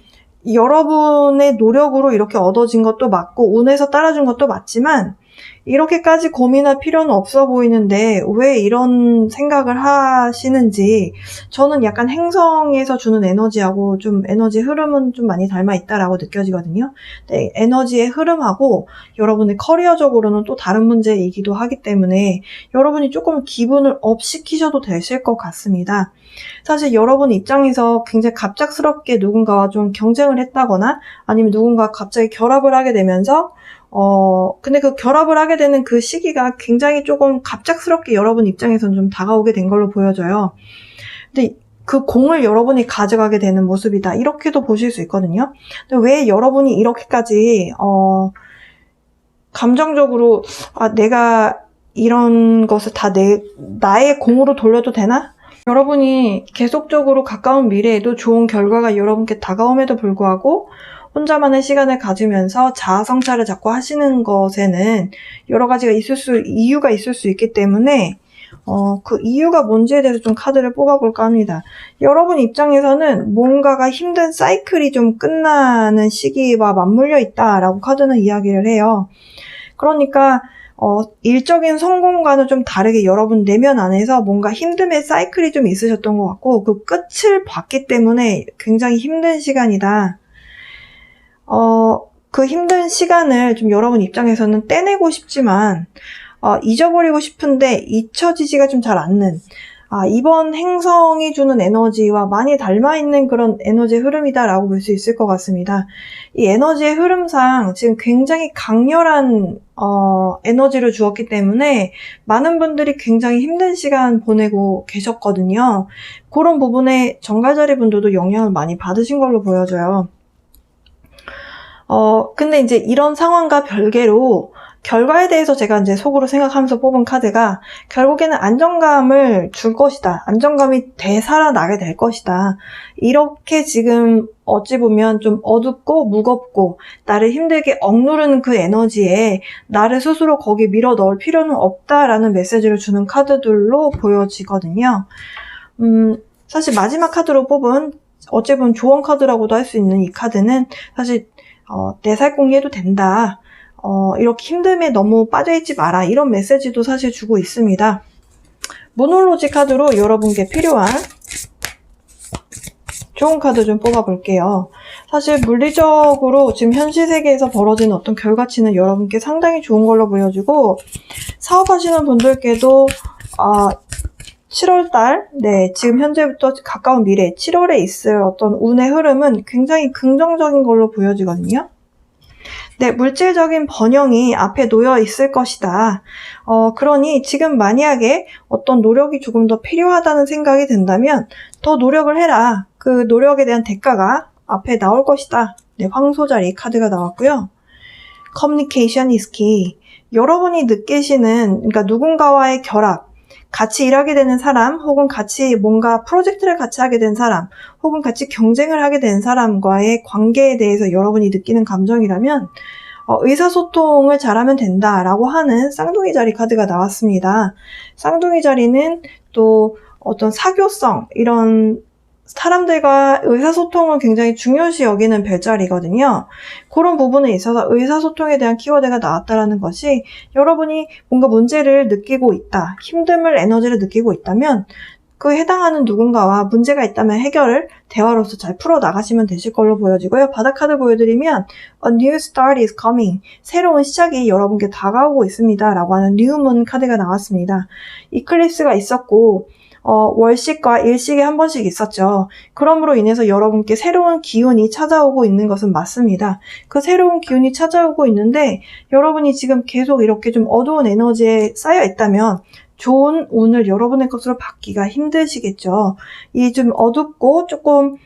여러분의 노력으로 이렇게 얻어진 것도 맞고 운에서 따라준 것도 맞지만 이렇게까지 고민할 필요는 없어 보이는데 왜 이런 생각을 하시는지 저는 약간 행성에서 주는 에너지하고 좀 에너지 흐름은 좀 많이 닮아 있다라고 느껴지거든요. 네, 에너지의 흐름하고 여러분의 커리어적으로는 또 다른 문제이기도 하기 때문에 여러분이 조금 기분을 업 시키셔도 되실 것 같습니다. 사실 여러분 입장에서 굉장히 갑작스럽게 누군가와 좀 경쟁을 했다거나 아니면 누군가 갑자기 결합을 하게 되면서 근데 그 결합을 하게 되는 그 시기가 굉장히 조금 갑작스럽게 여러분 입장에서는 좀 다가오게 된 걸로 보여져요. 근데 그 공을 여러분이 가져가게 되는 모습이다. 이렇게도 보실 수 있거든요. 근데 왜 여러분이 이렇게까지 감정적으로 내가 이런 것을 다 나의 공으로 돌려도 되나? 여러분이 계속적으로 가까운 미래에도 좋은 결과가 여러분께 다가옴에도 불구하고 혼자만의 시간을 가지면서 자아성찰을 자꾸 하시는 것에는 여러 가지가 이유가 있을 수 있기 때문에 그 이유가 뭔지에 대해서 좀 카드를 뽑아볼까 합니다. 여러분 입장에서는 뭔가가 힘든 사이클이 좀 끝나는 시기와 맞물려 있다라고 카드는 이야기를 해요. 그러니까 일적인 성공과는 좀 다르게 여러분 내면 안에서 뭔가 힘듦의 사이클이 좀 있으셨던 것 같고 그 끝을 봤기 때문에 굉장히 힘든 시간이다. 그 힘든 시간을 좀 여러분 입장에서는 떼내고 싶지만 잊어버리고 싶은데 잊혀지지가 좀 잘 않는 이번 행성이 주는 에너지와 많이 닮아있는 그런 에너지의 흐름이다라고 볼 수 있을 것 같습니다. 이 에너지의 흐름상 지금 굉장히 강렬한 에너지를 주었기 때문에 많은 분들이 굉장히 힘든 시간 보내고 계셨거든요. 그런 부분에 정갈자리 분들도 영향을 많이 받으신 걸로 보여져요. 근데 이제 이런 상황과 별개로 결과에 대해서 제가 이제 속으로 생각하면서 뽑은 카드가 결국에는 안정감을 줄 것이다. 안정감이 되살아나게 될 것이다. 이렇게 지금 어찌 보면 좀 어둡고 무겁고 나를 힘들게 억누르는 그 에너지에 나를 스스로 거기에 밀어 넣을 필요는 없다라는 메시지를 주는 카드들로 보여지거든요. 사실 마지막 카드로 뽑은 어찌 보면 조언 카드라고도 할 수 있는 이 카드는 사실 내 살 공유해도 된다. 이렇게 힘듦에 너무 빠져있지 마라. 이런 메시지도 사실 주고 있습니다. 모놀로지 카드로 여러분께 필요한 좋은 카드 좀 뽑아볼게요. 사실 물리적으로 지금 현실 세계에서 벌어지는 어떤 결과치는 여러분께 상당히 좋은 걸로 보여지고 사업하시는 분들께도 7월달, 지금 현재부터 가까운 미래 7월에 있을 어떤 운의 흐름은 굉장히 긍정적인 걸로 보여지거든요. 물질적인 번영이 앞에 놓여 있을 것이다. 그러니 지금 만약에 어떤 노력이 조금 더 필요하다는 생각이 든다면 더 노력을 해라. 그 노력에 대한 대가가 앞에 나올 것이다. 황소자리 카드가 나왔고요. Communication is key. 여러분이 느끼시는, 그러니까 누군가와의 결합, 같이 일하게 되는 사람, 혹은 같이 뭔가 프로젝트를 같이 하게 된 사람, 혹은 같이 경쟁을 하게 된 사람과의 관계에 대해서 여러분이 느끼는 감정이라면 의사소통을 잘하면 된다라고 하는 쌍둥이 자리 카드가 나왔습니다. 쌍둥이 자리는 또 어떤 사교성, 이런 사람들과 의사소통을 굉장히 중요시 여기는 별자리거든요. 그런 부분에 있어서 의사소통에 대한 키워드가 나왔다라는 것이 여러분이 뭔가 문제를 느끼고 있다, 힘듦을, 에너지를 느끼고 있다면 그 해당하는 누군가와 문제가 있다면 해결을 대화로서 잘 풀어나가시면 되실 걸로 보여지고요. 바닥 카드 보여드리면 A new start is coming. 새로운 시작이 여러분께 다가오고 있습니다. 라고 하는 뉴문 카드가 나왔습니다. 이클립스가 있었고 월식과 일식에 한 번씩 있었죠. 그러므로 인해서 여러분께 새로운 기운이 찾아오고 있는 것은 맞습니다. 그 새로운 기운이 찾아오고 있는데 여러분이 지금 계속 이렇게 좀 어두운 에너지에 쌓여 있다면 좋은 운을 여러분의 것으로 받기가 힘드시겠죠. 이 좀 어둡고 조금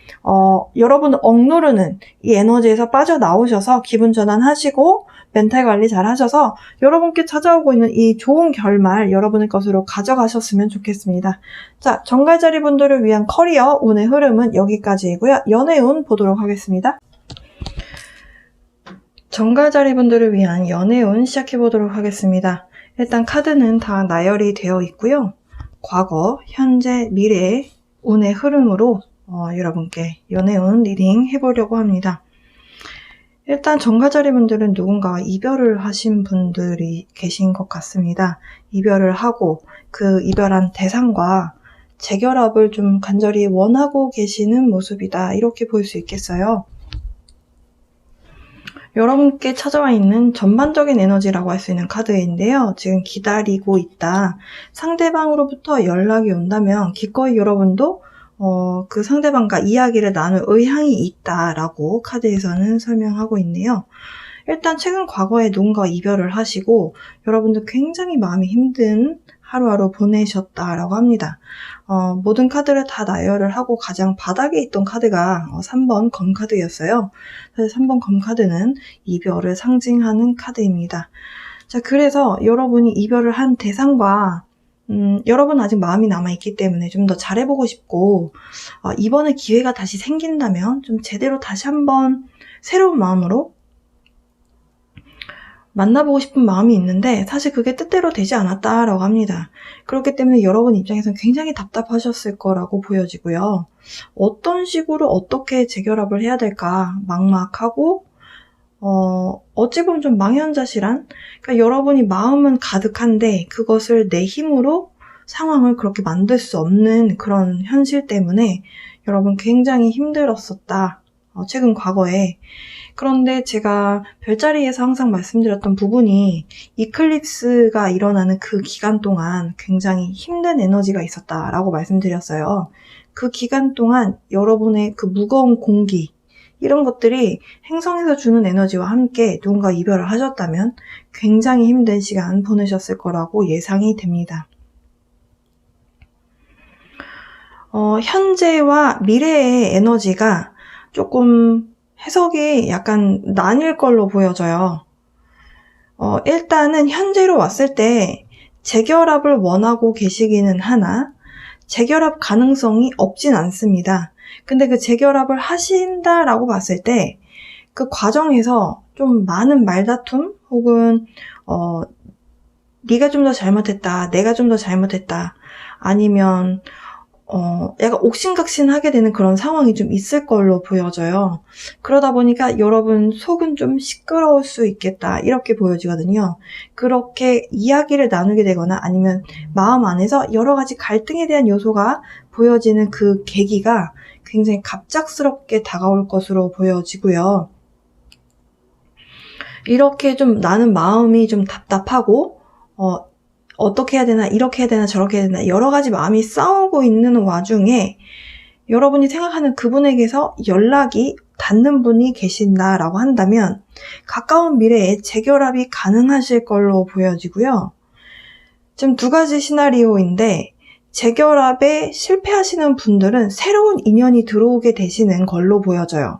여러분을 억누르는 이 에너지에서 빠져나오셔서 기분 전환하시고 멘탈 관리 잘 하셔서 여러분께 찾아오고 있는 이 좋은 결말 여러분의 것으로 가져가셨으면 좋겠습니다. 자, 정갈자리 분들을 위한 커리어 운의 흐름은 여기까지이고요. 연애운 보도록 하겠습니다. 정갈자리 분들을 위한 연애운 시작해보도록 하겠습니다. 일단 카드는 다 나열이 되어 있고요. 과거, 현재, 미래의 운의 흐름으로 여러분께 연애운 리딩 해보려고 합니다. 일단 정갈자리 분들은 누군가와 이별을 하신 분들이 계신 것 같습니다. 이별을 하고 그 이별한 대상과 재결합을 좀 간절히 원하고 계시는 모습이다. 이렇게 볼 수 있겠어요. 여러분께 찾아와 있는 전반적인 에너지라고 할 수 있는 카드인데요. 지금 기다리고 있다. 상대방으로부터 연락이 온다면 기꺼이 여러분도 그 상대방과 이야기를 나눌 의향이 있다라고 카드에서는 설명하고 있네요. 일단 최근 과거에 누군가와 이별을 하시고 여러분도 굉장히 마음이 힘든 하루하루 보내셨다라고 합니다. 모든 카드를 다 나열을 하고 가장 바닥에 있던 카드가 3번 검 카드였어요. 그래서 3번 검 카드는 이별을 상징하는 카드입니다. 자, 그래서 여러분이 이별을 한 대상과 여러분 아직 마음이 남아있기 때문에 좀 더 잘해보고 싶고 이번에 기회가 다시 생긴다면 좀 제대로 다시 한번 새로운 마음으로 만나보고 싶은 마음이 있는데 사실 그게 뜻대로 되지 않았다라고 합니다. 그렇기 때문에 여러분 입장에서는 굉장히 답답하셨을 거라고 보여지고요. 어떤 식으로 어떻게 재결합을 해야 될까 막막하고 어찌 보면 좀 망연자실한, 그러니까 여러분이 마음은 가득한데 그것을 내 힘으로 상황을 그렇게 만들 수 없는 그런 현실 때문에 여러분 굉장히 힘들었었다. 최근 과거에. 그런데 제가 별자리에서 항상 말씀드렸던 부분이 이클립스가 일어나는 그 기간 동안 굉장히 힘든 에너지가 있었다라고 말씀드렸어요. 그 기간 동안 여러분의 그 무거운 공기, 이런 것들이 행성에서 주는 에너지와 함께 누군가 이별을 하셨다면 굉장히 힘든 시간 보내셨을 거라고 예상이 됩니다. 현재와 미래의 에너지가 조금 해석이 약간 나뉠 걸로 보여져요. 일단은 현재로 왔을 때 재결합을 원하고 계시기는 하나 재결합 가능성이 없진 않습니다. 근데 그 재결합을 하신다라고 봤을 때 그 과정에서 좀 많은 말다툼 혹은 네가 좀 더 잘못했다, 내가 좀 더 잘못했다, 아니면 약간 옥신각신하게 되는 그런 상황이 좀 있을 걸로 보여져요. 그러다 보니까 여러분 속은 좀 시끄러울 수 있겠다 이렇게 보여지거든요. 그렇게 이야기를 나누게 되거나 아니면 마음 안에서 여러 가지 갈등에 대한 요소가 보여지는 그 계기가 굉장히 갑작스럽게 다가올 것으로 보여지고요. 이렇게 좀 나는 마음이 좀 답답하고 어떻게 해야 되나, 이렇게 해야 되나, 저렇게 해야 되나 여러 가지 마음이 싸우고 있는 와중에 여러분이 생각하는 그분에게서 연락이 닿는 분이 계신다라고 한다면 가까운 미래에 재결합이 가능하실 걸로 보여지고요. 지금 두 가지 시나리오인데 재결합에 실패하시는 분들은 새로운 인연이 들어오게 되시는 걸로 보여져요.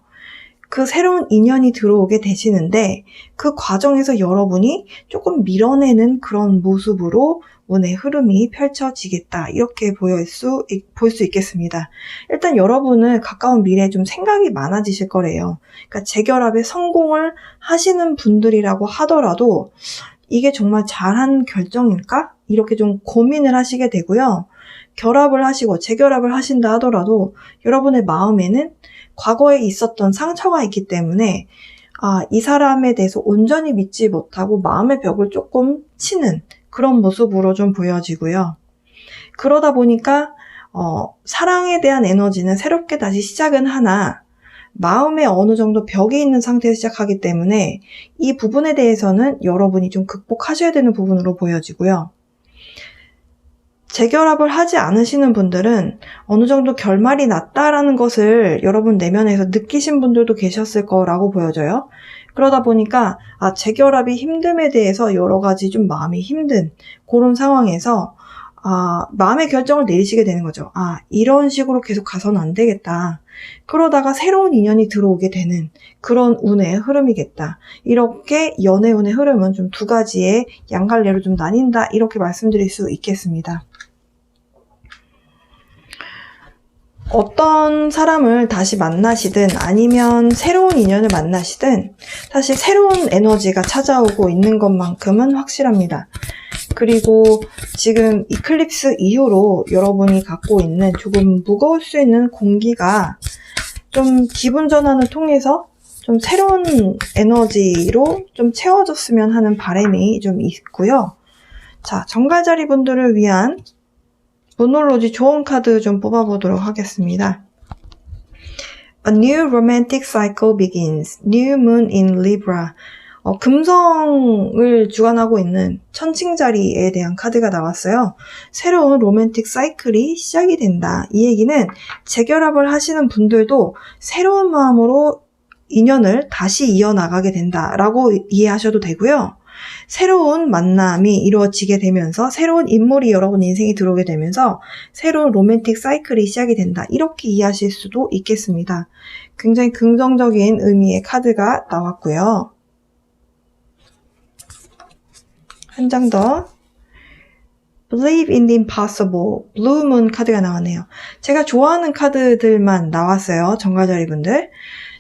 그 새로운 인연이 들어오게 되시는데 그 과정에서 여러분이 조금 밀어내는 그런 모습으로 운의 흐름이 펼쳐지겠다 이렇게 볼 수 있겠습니다. 일단 여러분은 가까운 미래에 좀 생각이 많아지실 거래요. 그러니까 재결합에 성공을 하시는 분들이라고 하더라도 이게 정말 잘한 결정일까? 이렇게 좀 고민을 하시게 되고요. 결합을 하시고 재결합을 하신다 하더라도 여러분의 마음에는 과거에 있었던 상처가 있기 때문에 이 사람에 대해서 온전히 믿지 못하고 마음의 벽을 조금 치는 그런 모습으로 좀 보여지고요. 그러다 보니까 사랑에 대한 에너지는 새롭게 다시 시작은 하나 마음에 어느 정도 벽이 있는 상태에서 시작하기 때문에 이 부분에 대해서는 여러분이 좀 극복하셔야 되는 부분으로 보여지고요. 재결합을 하지 않으시는 분들은 어느 정도 결말이 났다라는 것을 여러분 내면에서 느끼신 분들도 계셨을 거라고 보여져요. 그러다 보니까 재결합이 힘듦에 대해서 여러 가지 좀 마음이 힘든 그런 상황에서 마음의 결정을 내리시게 되는 거죠. 이런 식으로 계속 가서는 안 되겠다. 그러다가 새로운 인연이 들어오게 되는 그런 운의 흐름이겠다. 이렇게 연애운의 흐름은 좀 두 가지의 양갈래로 좀 나뉜다. 이렇게 말씀드릴 수 있겠습니다. 어떤 사람을 다시 만나시든 아니면 새로운 인연을 만나시든 사실 새로운 에너지가 찾아오고 있는 것만큼은 확실합니다. 그리고 지금 이클립스 이후로 여러분이 갖고 있는 조금 무거울 수 있는 공기가 좀 기분 전환을 통해서 좀 새로운 에너지로 좀 채워졌으면 하는 바람이 좀 있고요. 자, 정갈자리 분들을 위한 모놀로지 조언 카드 좀 뽑아보도록 하겠습니다. A new romantic cycle begins. New moon in Libra. 금성을 주관하고 있는 천칭자리에 대한 카드가 나왔어요. 새로운 로맨틱 사이클이 시작이 된다. 이 얘기는 재결합을 하시는 분들도 새로운 마음으로 인연을 다시 이어나가게 된다라고 이해하셔도 되고요. 새로운 만남이 이루어지게 되면서 새로운 인물이 여러분 인생에 들어오게 되면서 새로운 로맨틱 사이클이 시작이 된다. 이렇게 이해하실 수도 있겠습니다. 굉장히 긍정적인 의미의 카드가 나왔고요. 한 장 더. Believe in the impossible. Blue Moon 카드가 나왔네요. 제가 좋아하는 카드들만 나왔어요. 정갈자리 분들.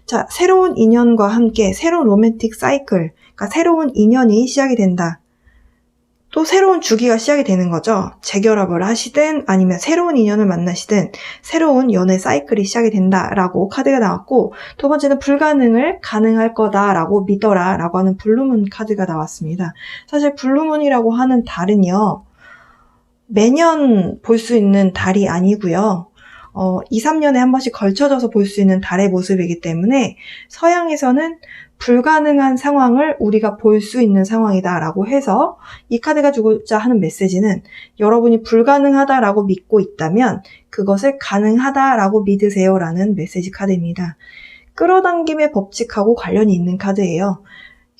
자, 새로운 인연과 함께 새로운 로맨틱 사이클, 그러니까 새로운 인연이 시작이 된다. 또 새로운 주기가 시작이 되는 거죠. 재결합을 하시든 아니면 새로운 인연을 만나시든 새로운 연애 사이클이 시작이 된다라고 카드가 나왔고, 두 번째는 불가능을 가능할 거다라고 믿어라 라고 하는 블루문 카드가 나왔습니다. 사실 블루문이라고 하는 달은요, 매년 볼 수 있는 달이 아니고요. 2, 3년에 한 번씩 걸쳐져서 볼 수 있는 달의 모습이기 때문에 서양에서는 불가능한 상황을 우리가 볼 수 있는 상황이다라고 해서 이 카드가 주고자 하는 메시지는 여러분이 불가능하다라고 믿고 있다면 그것을 가능하다라고 믿으세요라는 메시지 카드입니다. 끌어당김의 법칙하고 관련이 있는 카드예요.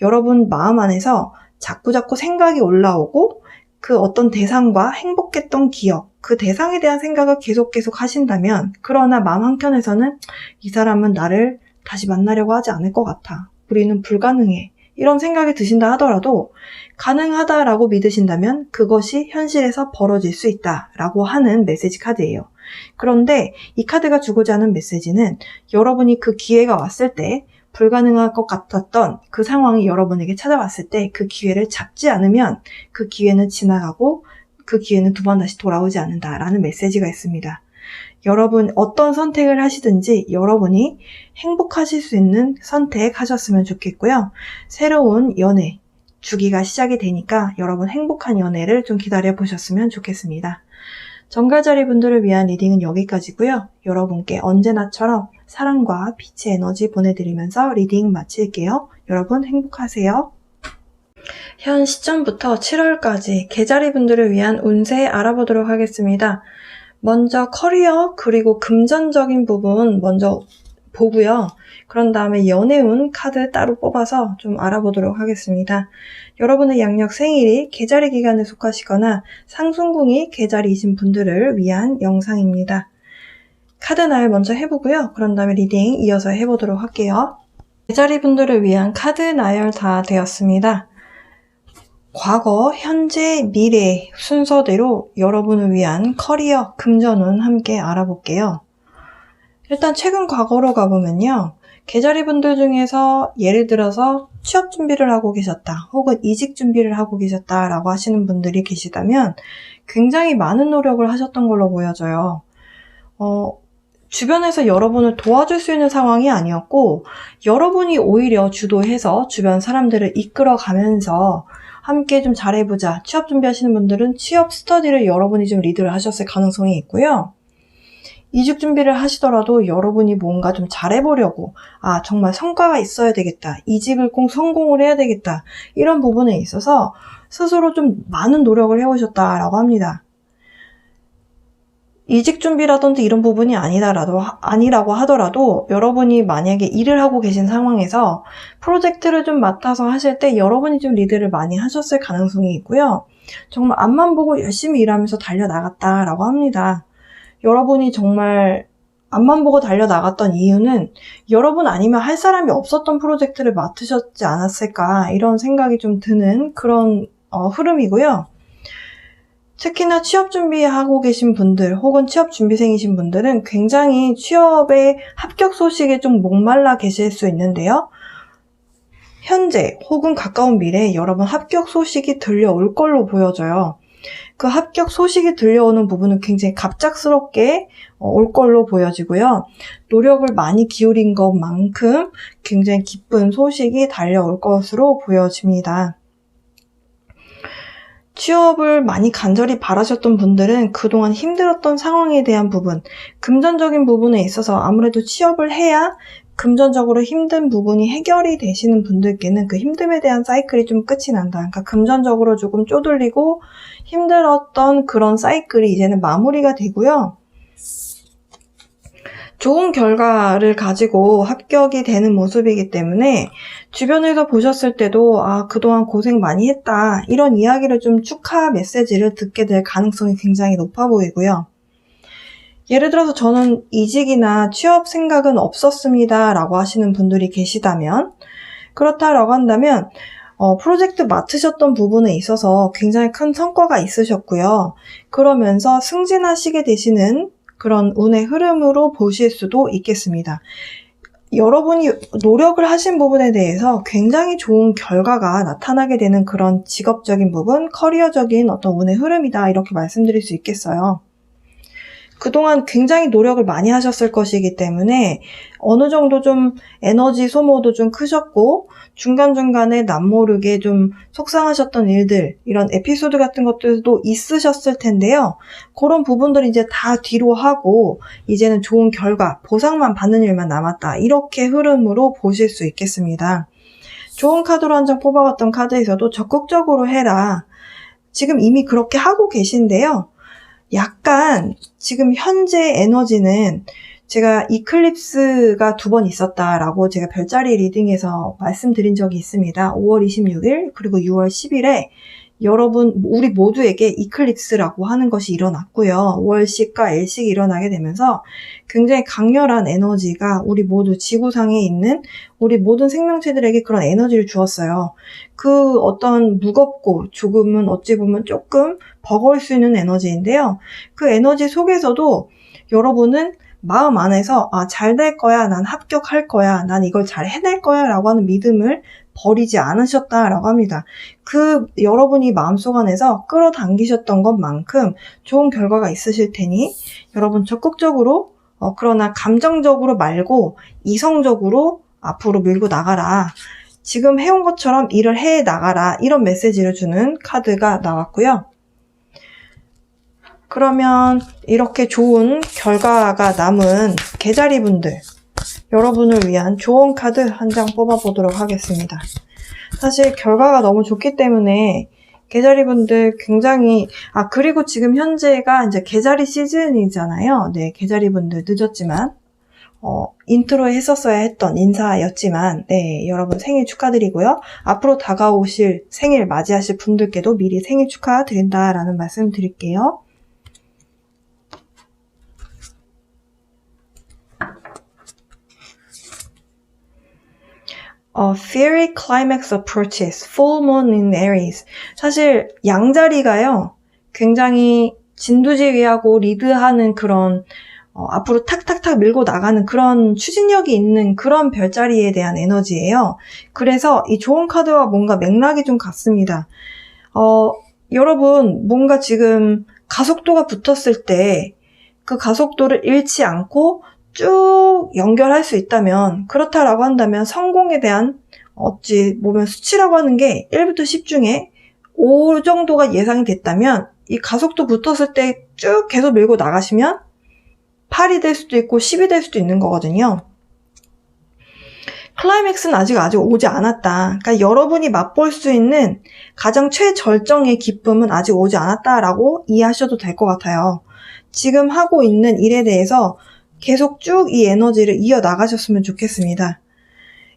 여러분 마음 안에서 자꾸자꾸 생각이 올라오고 그 어떤 대상과 행복했던 기억, 그 대상에 대한 생각을 계속 하신다면, 그러나 마음 한켠에서는 이 사람은 나를 다시 만나려고 하지 않을 것 같아. 우리는 불가능해. 이런 생각이 드신다 하더라도 가능하다라고 믿으신다면 그것이 현실에서 벌어질 수 있다라고 하는 메시지 카드예요. 그런데 이 카드가 주고자 하는 메시지는 여러분이 그 기회가 왔을 때 불가능할 것 같았던 그 상황이 여러분에게 찾아왔을 때 그 기회를 잡지 않으면 그 기회는 지나가고 그 기회는 두 번 다시 돌아오지 않는다라는 메시지가 있습니다. 여러분 어떤 선택을 하시든지 여러분이 행복하실 수 있는 선택하셨으면 좋겠고요. 새로운 연애 주기가 시작이 되니까 여러분 행복한 연애를 좀 기다려 보셨으면 좋겠습니다. 정갈자리 분들을 위한 리딩은 여기까지고요. 여러분께 언제나처럼 사랑과 빛의 에너지 보내드리면서 리딩 마칠게요. 여러분 행복하세요. 현 시점부터 7월까지 계자리 분들을 위한 운세 알아보도록 하겠습니다. 먼저 커리어 그리고 금전적인 부분 먼저 보고요. 그런 다음에 연애운 카드 따로 뽑아서 좀 알아보도록 하겠습니다. 여러분의 양력 생일이 계자리 기간에 속하시거나 상순궁이 계자리이신 분들을 위한 영상입니다. 카드 나열 먼저 해보고요. 그런 다음에 리딩 이어서 해보도록 할게요. 계자리 분들을 위한 카드 나열 다 되었습니다. 과거, 현재, 미래 순서대로 여러분을 위한 커리어, 금전운 함께 알아볼게요. 일단 최근 과거로 가보면요. 계자리 분들 중에서 예를 들어서 취업 준비를 하고 계셨다, 혹은 이직 준비를 하고 계셨다라고 하시는 분들이 계시다면 굉장히 많은 노력을 하셨던 걸로 보여져요. 주변에서 여러분을 도와줄 수 있는 상황이 아니었고 여러분이 오히려 주도해서 주변 사람들을 이끌어가면서 함께 좀 잘해보자. 취업 준비하시는 분들은 취업 스터디를 여러분이 좀 리드를 하셨을 가능성이 있고요. 이직 준비를 하시더라도 여러분이 뭔가 좀 잘해보려고 정말 성과가 있어야 되겠다. 이직을 꼭 성공을 해야 되겠다. 이런 부분에 있어서 스스로 좀 많은 노력을 해오셨다라고 합니다. 이직 준비라든지 이런 부분이 아니라고 하더라도 여러분이 만약에 일을 하고 계신 상황에서 프로젝트를 좀 맡아서 하실 때 여러분이 좀 리드를 많이 하셨을 가능성이 있고요. 정말 앞만 보고 열심히 일하면서 달려나갔다라고 합니다. 여러분이 정말 앞만 보고 달려나갔던 이유는 여러분 아니면 할 사람이 없었던 프로젝트를 맡으셨지 않았을까 이런 생각이 좀 드는 그런 흐름이고요. 특히나 취업 준비하고 계신 분들 혹은 취업 준비생이신 분들은 굉장히 취업의 합격 소식에 좀 목말라 계실 수 있는데요. 현재 혹은 가까운 미래에 여러분 합격 소식이 들려올 걸로 보여져요. 그 합격 소식이 들려오는 부분은 굉장히 갑작스럽게 올 걸로 보여지고요. 노력을 많이 기울인 것만큼 굉장히 기쁜 소식이 달려올 것으로 보여집니다. 취업을 많이 간절히 바라셨던 분들은 그동안 힘들었던 상황에 대한 부분, 금전적인 부분에 있어서 아무래도 취업을 해야 금전적으로 힘든 부분이 해결이 되시는 분들께는 그 힘듦에 대한 사이클이 좀 끝이 난다. 그러니까 금전적으로 조금 쪼들리고 힘들었던 그런 사이클이 이제는 마무리가 되고요. 좋은 결과를 가지고 합격이 되는 모습이기 때문에 주변에서 보셨을 때도 그동안 고생 많이 했다 이런 이야기를 좀 축하 메시지를 듣게 될 가능성이 굉장히 높아 보이고요. 예를 들어서 저는 이직이나 취업 생각은 없었습니다 라고 하시는 분들이 계시다면, 그렇다라고 한다면 프로젝트 맡으셨던 부분에 있어서 굉장히 큰 성과가 있으셨고요. 그러면서 승진하시게 되시는 그런 운의 흐름으로 보실 수도 있겠습니다. 여러분이 노력을 하신 부분에 대해서 굉장히 좋은 결과가 나타나게 되는 그런 직업적인 부분, 커리어적인 어떤 운의 흐름이다 이렇게 말씀드릴 수 있겠어요. 그동안 굉장히 노력을 많이 하셨을 것이기 때문에 어느 정도 좀 에너지 소모도 좀 크셨고 중간중간에 남모르게 좀 속상하셨던 일들, 이런 에피소드 같은 것들도 있으셨을 텐데요. 그런 부분들을 이제 다 뒤로 하고 이제는 좋은 결과, 보상만 받는 일만 남았다. 이렇게 흐름으로 보실 수 있겠습니다. 좋은 카드로 한 장 뽑아봤던 카드에서도 적극적으로 해라. 지금 이미 그렇게 하고 계신데요. 약간 지금 현재 에너지는 제가 이클립스가 2번 있었다라고 제가 별자리 리딩에서 말씀드린 적이 있습니다. 5월 26일 그리고 6월 10일에 여러분 우리 모두에게 이클립스라고 하는 것이 일어났고요. 월식과 L식이 일어나게 되면서 굉장히 강렬한 에너지가 우리 모두 지구상에 있는 우리 모든 생명체들에게 그런 에너지를 주었어요. 그 어떤 무겁고 조금은 어찌 보면 조금 버거울 수 있는 에너지인데요. 그 에너지 속에서도 여러분은 마음 안에서 잘 될 거야, 난 합격할 거야, 난 이걸 잘 해낼 거야 라고 하는 믿음을 버리지 않으셨다라고 합니다. 그 여러분이 마음속 안에서 끌어당기셨던 것만큼 좋은 결과가 있으실 테니 여러분 적극적으로 그러나 감정적으로 말고 이성적으로 앞으로 밀고 나가라. 지금 해온 것처럼 일을 해 나가라. 이런 메시지를 주는 카드가 나왔고요. 그러면 이렇게 좋은 결과가 남은 개자리분들, 여러분을 위한 좋은 카드 한 장 뽑아보도록 하겠습니다. 사실 결과가 너무 좋기 때문에 개자리분들 굉장히 그리고 지금 현재가 이제 개자리 시즌이잖아요. 네, 개자리분들 늦었지만 인트로에 했었어야 했던 인사였지만 네, 여러분 생일 축하드리고요. 앞으로 다가오실 생일 맞이하실 분들께도 미리 생일 축하드린다라는 말씀 드릴게요. Fiery climax approaches, full moon in Aries. 사실 양자리가요, 굉장히 진두지휘하고 리드하는 그런 앞으로 탁탁탁 밀고 나가는 그런 추진력이 있는 그런 별자리에 대한 에너지예요. 그래서 이 좋은 카드와 뭔가 맥락이 좀 같습니다. 여러분 뭔가 지금 가속도가 붙었을 때 그 가속도를 잃지 않고 쭉 연결할 수 있다면, 그렇다라고 한다면 성공에 대한 어찌 보면 수치라고 하는 게 1부터 10 중에 5 정도가 예상이 됐다면 이 가속도 붙었을 때 쭉 계속 밀고 나가시면 8이 될 수도 있고 10이 될 수도 있는 거거든요. 클라이맥스는 아직 오지 않았다. 그러니까 여러분이 맛볼 수 있는 가장 최절정의 기쁨은 아직 오지 않았다라고 이해하셔도 될 것 같아요. 지금 하고 있는 일에 대해서 계속 쭉 이 에너지를 이어나가셨으면 좋겠습니다.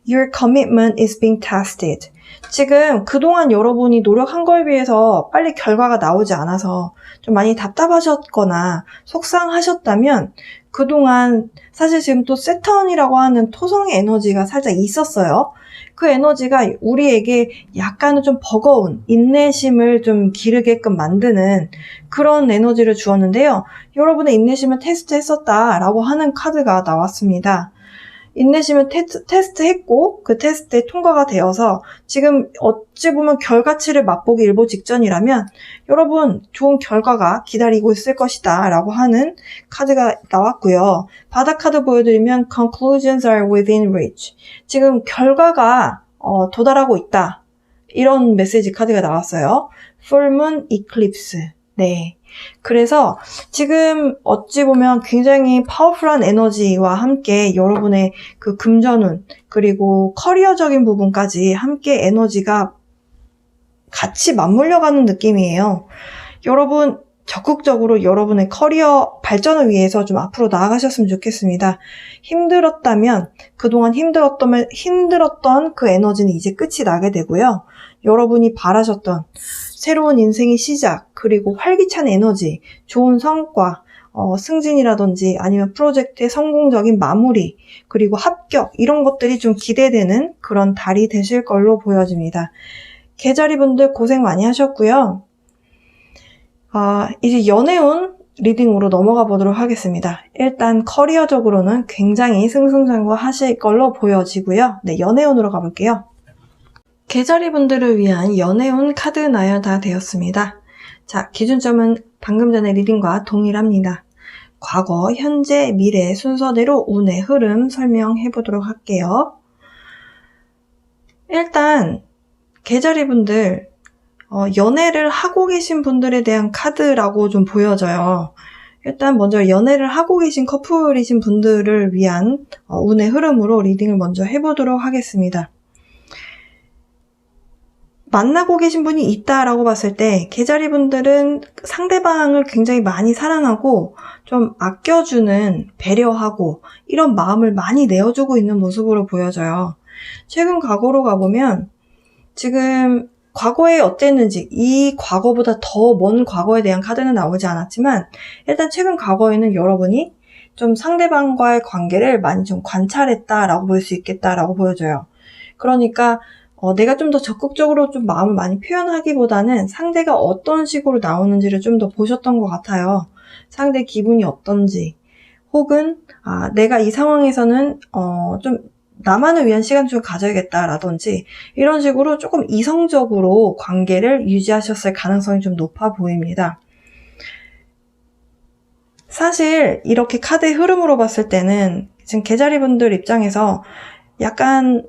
Your commitment is being tested. 지금 그동안 여러분이 노력한 거에 비해서 빨리 결과가 나오지 않아서 좀 많이 답답하셨거나 속상하셨다면 그동안 사실 지금 또 세턴이라고 하는 토성의 에너지가 살짝 있었어요. 그 에너지가 우리에게 약간은 좀 버거운 인내심을 좀 기르게끔 만드는 그런 에너지를 주었는데요. 여러분의 인내심을 테스트했었다라고 하는 카드가 나왔습니다. 인내심을 테스트했고 그 테스트에 통과가 되어서 지금 어찌 보면 결과치를 맛보기 일보 직전이라면 여러분 좋은 결과가 기다리고 있을 것이다 라고 하는 카드가 나왔고요. 바닥 카드 보여드리면 Conclusions are within reach. 지금 결과가 도달하고 있다. 이런 메시지 카드가 나왔어요. Full Moon Eclipse. 네. 그래서 지금 어찌 보면 굉장히 파워풀한 에너지와 함께 여러분의 그 금전운 그리고 커리어적인 부분까지 함께 에너지가 같이 맞물려가는 느낌이에요. 여러분 적극적으로 여러분의 커리어 발전을 위해서 좀 앞으로 나아가셨으면 좋겠습니다. 힘들었다면 그동안 힘들었던 그 에너지는 이제 끝이 나게 되고요. 여러분이 바라셨던 새로운 인생의 시작, 그리고 활기찬 에너지, 좋은 성과, 승진이라든지 아니면 프로젝트의 성공적인 마무리, 그리고 합격, 이런 것들이 좀 기대되는 그런 달이 되실 걸로 보여집니다. 계자리분들 고생 많이 하셨고요. 이제 연애운 리딩으로 넘어가 보도록 하겠습니다. 일단 커리어적으로는 굉장히 승승장구하실 걸로 보여지고요. 네, 연애운으로 가볼게요. 계자리분들을 위한 연애운 카드 나열 다 되었습니다. 자, 기준점은 방금 전에 리딩과 동일합니다. 과거, 현재, 미래 순서대로 운의 흐름 설명해 보도록 할게요. 일단 계자리분들 연애를 하고 계신 분들에 대한 카드라고 좀 보여져요. 일단 먼저 연애를 하고 계신 커플이신 분들을 위한 운의 흐름으로 리딩을 먼저 해보도록 하겠습니다. 만나고 계신 분이 있다라고 봤을 때 계자리 분들은 상대방을 굉장히 많이 사랑하고 좀 아껴주는, 배려하고 이런 마음을 많이 내어주고 있는 모습으로 보여져요. 최근 과거로 가보면 지금 과거에 어땠는지, 이 과거보다 더 먼 과거에 대한 카드는 나오지 않았지만 일단 최근 과거에는 여러분이 좀 상대방과의 관계를 많이 좀 관찰했다라고 볼 수 있겠다라고 보여져요. 그러니까 내가 좀 더 적극적으로 좀 마음을 많이 표현하기보다는 상대가 어떤 식으로 나오는지를 좀 더 보셨던 것 같아요. 상대 기분이 어떤지, 혹은 내가 이 상황에서는 좀 나만을 위한 시간 좀 가져야겠다라든지 이런 식으로 조금 이성적으로 관계를 유지하셨을 가능성이 좀 높아 보입니다. 사실 이렇게 카드의 흐름으로 봤을 때는 지금 계자리 분들 입장에서 약간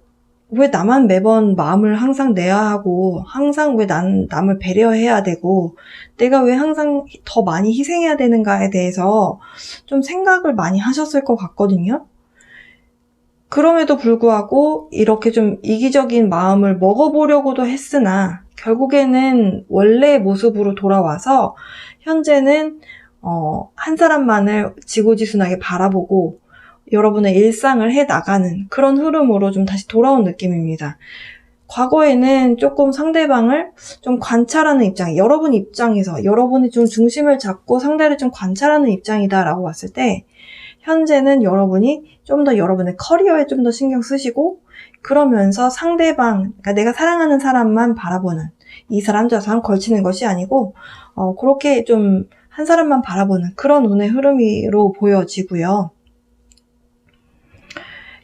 왜 나만 매번 마음을 항상 내야 하고 항상 왜 난 남을 배려해야 되고 내가 왜 항상 더 많이 희생해야 되는가에 대해서 좀 생각을 많이 하셨을 것 같거든요. 그럼에도 불구하고 이렇게 좀 이기적인 마음을 먹어보려고도 했으나 결국에는 원래의 모습으로 돌아와서 현재는 한 사람만을 지고지순하게 바라보고 여러분의 일상을 해나가는 그런 흐름으로 좀 다시 돌아온 느낌입니다. 과거에는 조금 상대방을 좀 관찰하는 입장, 여러분 입장에서 여러분이 좀 중심을 잡고 상대를 좀 관찰하는 입장이다라고 봤을 때 현재는 여러분이 좀 더 여러분의 커리어에 좀 더 신경 쓰시고 그러면서 상대방, 그러니까 내가 사랑하는 사람만 바라보는, 이 사람 저 사람 걸치는 것이 아니고 그렇게 좀 한 사람만 바라보는 그런 운의 흐름으로 보여지고요.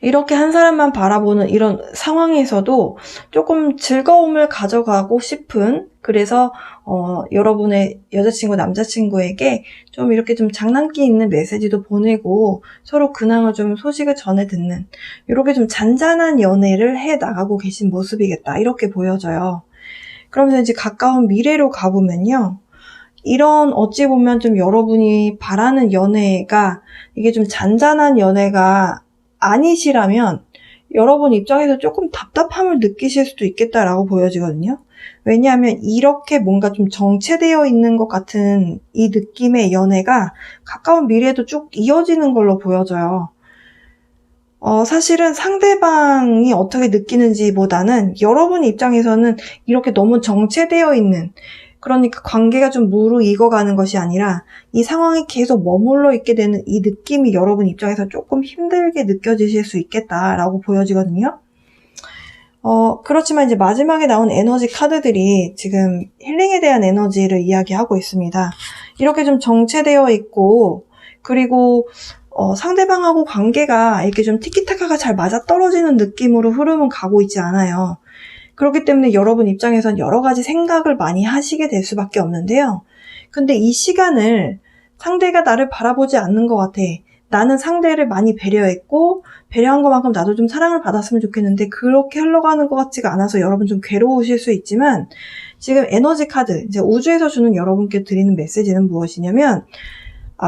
이렇게 한 사람만 바라보는 이런 상황에서도 조금 즐거움을 가져가고 싶은, 그래서 여러분의 여자친구, 남자친구에게 좀 이렇게 좀 장난기 있는 메시지도 보내고 서로 근황을 좀 소식을 전해 듣는 이렇게 좀 잔잔한 연애를 해 나가고 계신 모습이겠다 이렇게 보여져요. 그러면서 이제 가까운 미래로 가보면요. 이런 어찌 보면 좀 여러분이 바라는 연애가 이게 좀 잔잔한 연애가 아니시라면 여러분 입장에서 조금 답답함을 느끼실 수도 있겠다라고 보여지거든요. 왜냐하면 이렇게 뭔가 좀 정체되어 있는 것 같은 이 느낌의 연애가 가까운 미래에도 쭉 이어지는 걸로 보여져요. 사실은 상대방이 어떻게 느끼는지보다는 여러분 입장에서는 이렇게 너무 정체되어 있는, 그러니까 관계가 좀 무르익어가는 것이 아니라 이 상황에 계속 머물러 있게 되는 이 느낌이 여러분 입장에서 조금 힘들게 느껴지실 수 있겠다라고 보여지거든요. 그렇지만 이제 마지막에 나온 에너지 카드들이 지금 힐링에 대한 에너지를 이야기하고 있습니다. 이렇게 좀 정체되어 있고, 그리고 상대방하고 관계가 이렇게 좀 티키타카가 잘 맞아떨어지는 느낌으로 흐름은 가고 있지 않아요. 그렇기 때문에 여러분 입장에선 여러 가지 생각을 많이 하시게 될 수밖에 없는데요. 근데 이 시간을 상대가 나를 바라보지 않는 것 같아. 나는 상대를 많이 배려했고 배려한 것만큼 나도 좀 사랑을 받았으면 좋겠는데 그렇게 흘러가는 것 같지가 않아서 여러분 좀 괴로우실 수 있지만, 지금 에너지 카드, 이제 우주에서 주는 여러분께 드리는 메시지는 무엇이냐면,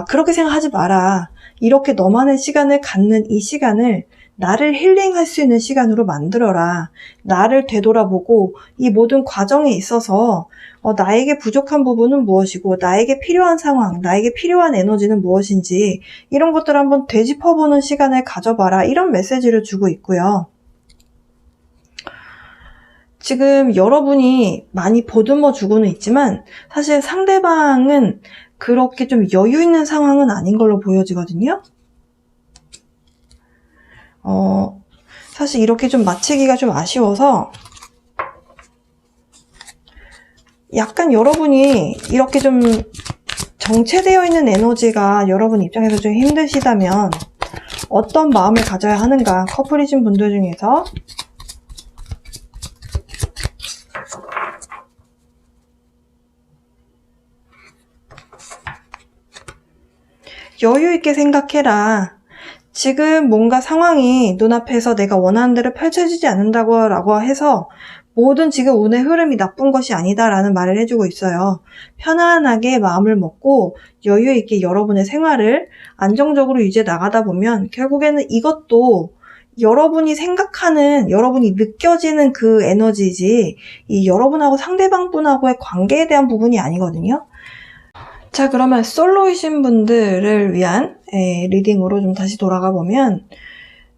그렇게 생각하지 마라. 이렇게 너만의 시간을 갖는 이 시간을 나를 힐링할 수 있는 시간으로 만들어라. 나를 되돌아보고 이 모든 과정에 있어서 나에게 부족한 부분은 무엇이고 나에게 필요한 상황, 나에게 필요한 에너지는 무엇인지 이런 것들을 한번 되짚어보는 시간을 가져봐라. 이런 메시지를 주고 있고요. 지금 여러분이 많이 보듬어 주고는 있지만 사실 상대방은 그렇게 좀 여유 있는 상황은 아닌 걸로 보여지거든요. 사실 이렇게 좀 마치기가 좀 아쉬워서 약간 여러분이 이렇게 좀 정체되어 있는 에너지가 여러분 입장에서 좀 힘드시다면 어떤 마음을 가져야 하는가, 커플이신 분들 중에서 여유 있게 생각해라. 지금 뭔가 상황이 눈앞에서 내가 원하는 대로 펼쳐지지 않는다고 해서 모든 지금 운의 흐름이 나쁜 것이 아니다라는 말을 해주고 있어요. 편안하게 마음을 먹고 여유 있게 여러분의 생활을 안정적으로 유지해 나가다 보면 결국에는 이것도 여러분이 생각하는, 여러분이 느껴지는 그 에너지지 이 여러분하고 상대방분하고의 관계에 대한 부분이 아니거든요. 자, 그러면 솔로이신 분들을 위한 리딩으로 좀 다시 돌아가 보면,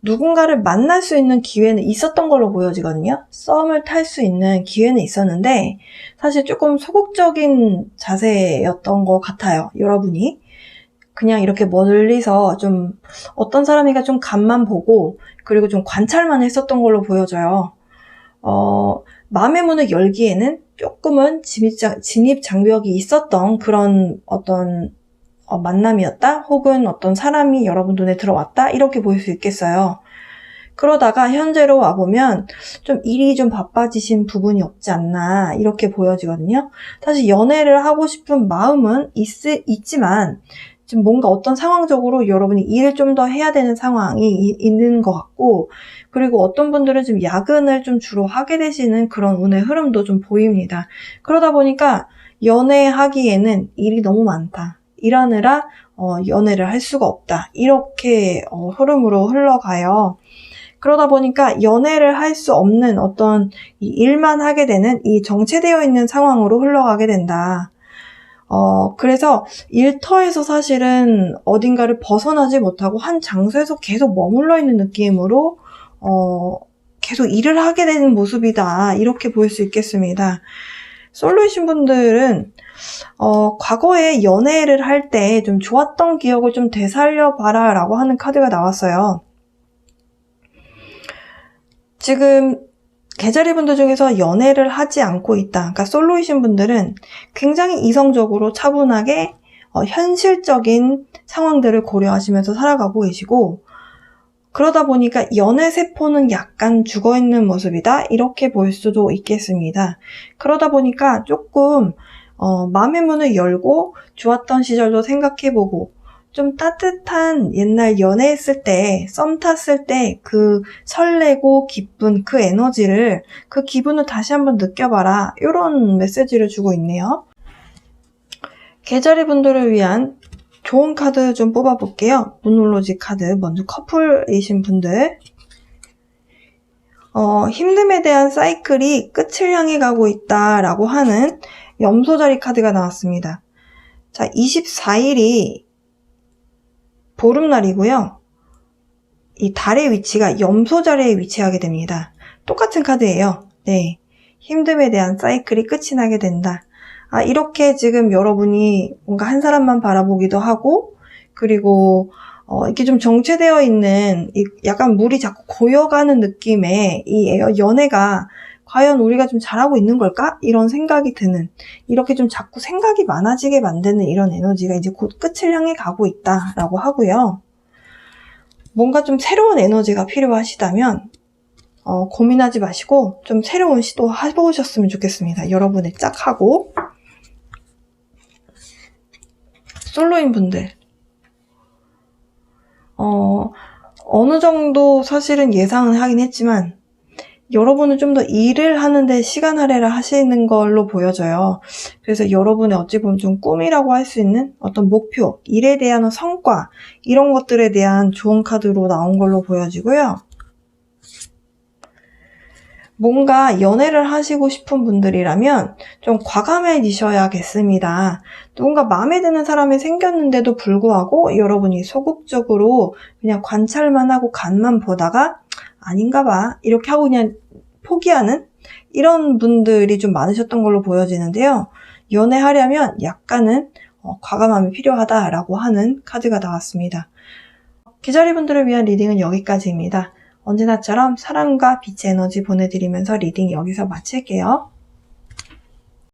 누군가를 만날 수 있는 기회는 있었던 걸로 보여지거든요. 썸을 탈 수 있는 기회는 있었는데 사실 조금 소극적인 자세였던 것 같아요. 여러분이 그냥 이렇게 멀리서 좀 어떤 사람이가 좀 간만 보고 그리고 좀 관찰만 했었던 걸로 보여져요. 마음의 문을 열기에는 조금은 진입 장벽이 있었던 그런 어떤 만남이었다, 혹은 어떤 사람이 여러분 눈에 들어왔다, 이렇게 보일 수 있겠어요. 그러다가 현재로 와보면 좀 일이 좀 바빠지신 부분이 없지 않나 이렇게 보여지거든요. 사실 연애를 하고 싶은 마음은 있지만 지금 뭔가 어떤 상황적으로 여러분이 일을 좀 더 해야 되는 상황이 있는 것 같고, 그리고 어떤 분들은 지금 야근을 좀 주로 하게 되시는 그런 운의 흐름도 좀 보입니다. 그러다 보니까 연애하기에는 일이 너무 많다, 일하느라 연애를 할 수가 없다, 이렇게 흐름으로 흘러가요. 그러다 보니까 연애를 할 수 없는 어떤 이 일만 하게 되는 이 정체되어 있는 상황으로 흘러가게 된다. 그래서 일터에서 사실은 어딘가를 벗어나지 못하고 한 장소에서 계속 머물러 있는 느낌으로 계속 일을 하게 되는 모습이다, 이렇게 보일 수 있겠습니다. 솔로이신 분들은 과거에 연애를 할 때 좀 좋았던 기억을 좀 되살려봐라 라고 하는 카드가 나왔어요. 지금 개자리 분들 중에서 연애를 하지 않고 있다, 그러니까 솔로이신 분들은 굉장히 이성적으로 차분하게 현실적인 상황들을 고려하시면서 살아가고 계시고, 그러다 보니까 연애 세포는 약간 죽어있는 모습이다, 이렇게 볼 수도 있겠습니다. 그러다 보니까 조금 마음의 문을 열고 좋았던 시절도 생각해보고, 좀 따뜻한 옛날 연애했을 때, 썸 탔을 때 그 설레고 기쁜 그 에너지를, 그 기분을 다시 한번 느껴봐라, 이런 메시지를 주고 있네요. 개자리 분들을 위한 좋은 카드 좀 뽑아볼게요. 문홀로지 카드, 먼저 커플이신 분들. 힘듦에 대한 사이클이 끝을 향해 가고 있다라고 하는 염소자리 카드가 나왔습니다. 자, 24일이 보름날이고요. 이 달의 위치가 염소자리에 위치하게 됩니다. 똑같은 카드예요. 네. 힘듦에 대한 사이클이 끝이 나게 된다. 이렇게 지금 여러분이 뭔가 한 사람만 바라보기도 하고, 그리고 이렇게 좀 정체되어 있는 약간 물이 자꾸 고여가는 느낌의 이 연애가 과연 우리가 좀 잘하고 있는 걸까? 이런 생각이 드는, 이렇게 좀 자꾸 생각이 많아지게 만드는 이런 에너지가 이제 곧 끝을 향해 가고 있다라고 하고요. 뭔가 좀 새로운 에너지가 필요하시다면 고민하지 마시고 좀 새로운 시도 해보셨으면 좋겠습니다. 여러분의 짝하고. 솔로인 분들, 어느 정도 사실은 예상은 하긴 했지만 여러분은 좀 더 일을 하는데 시간 할애를 하시는 걸로 보여져요. 그래서 여러분의 어찌 보면 좀 꿈이라고 할 수 있는 어떤 목표, 일에 대한 성과, 이런 것들에 대한 좋은 카드로 나온 걸로 보여지고요. 뭔가 연애를 하시고 싶은 분들이라면 좀 과감해지셔야겠습니다. 누군가 마음에 드는 사람이 생겼는데도 불구하고 여러분이 소극적으로 그냥 관찰만 하고 간만 보다가 아닌가 봐 이렇게 하고 그냥 포기하는 이런 분들이 좀 많으셨던 걸로 보여지는데요. 연애하려면 약간은 과감함이 필요하다라고 하는 카드가 나왔습니다. 기자리분들을 위한 리딩은 여기까지입니다. 언제나처럼 사랑과 빛의 에너지 보내드리면서 리딩 여기서 마칠게요.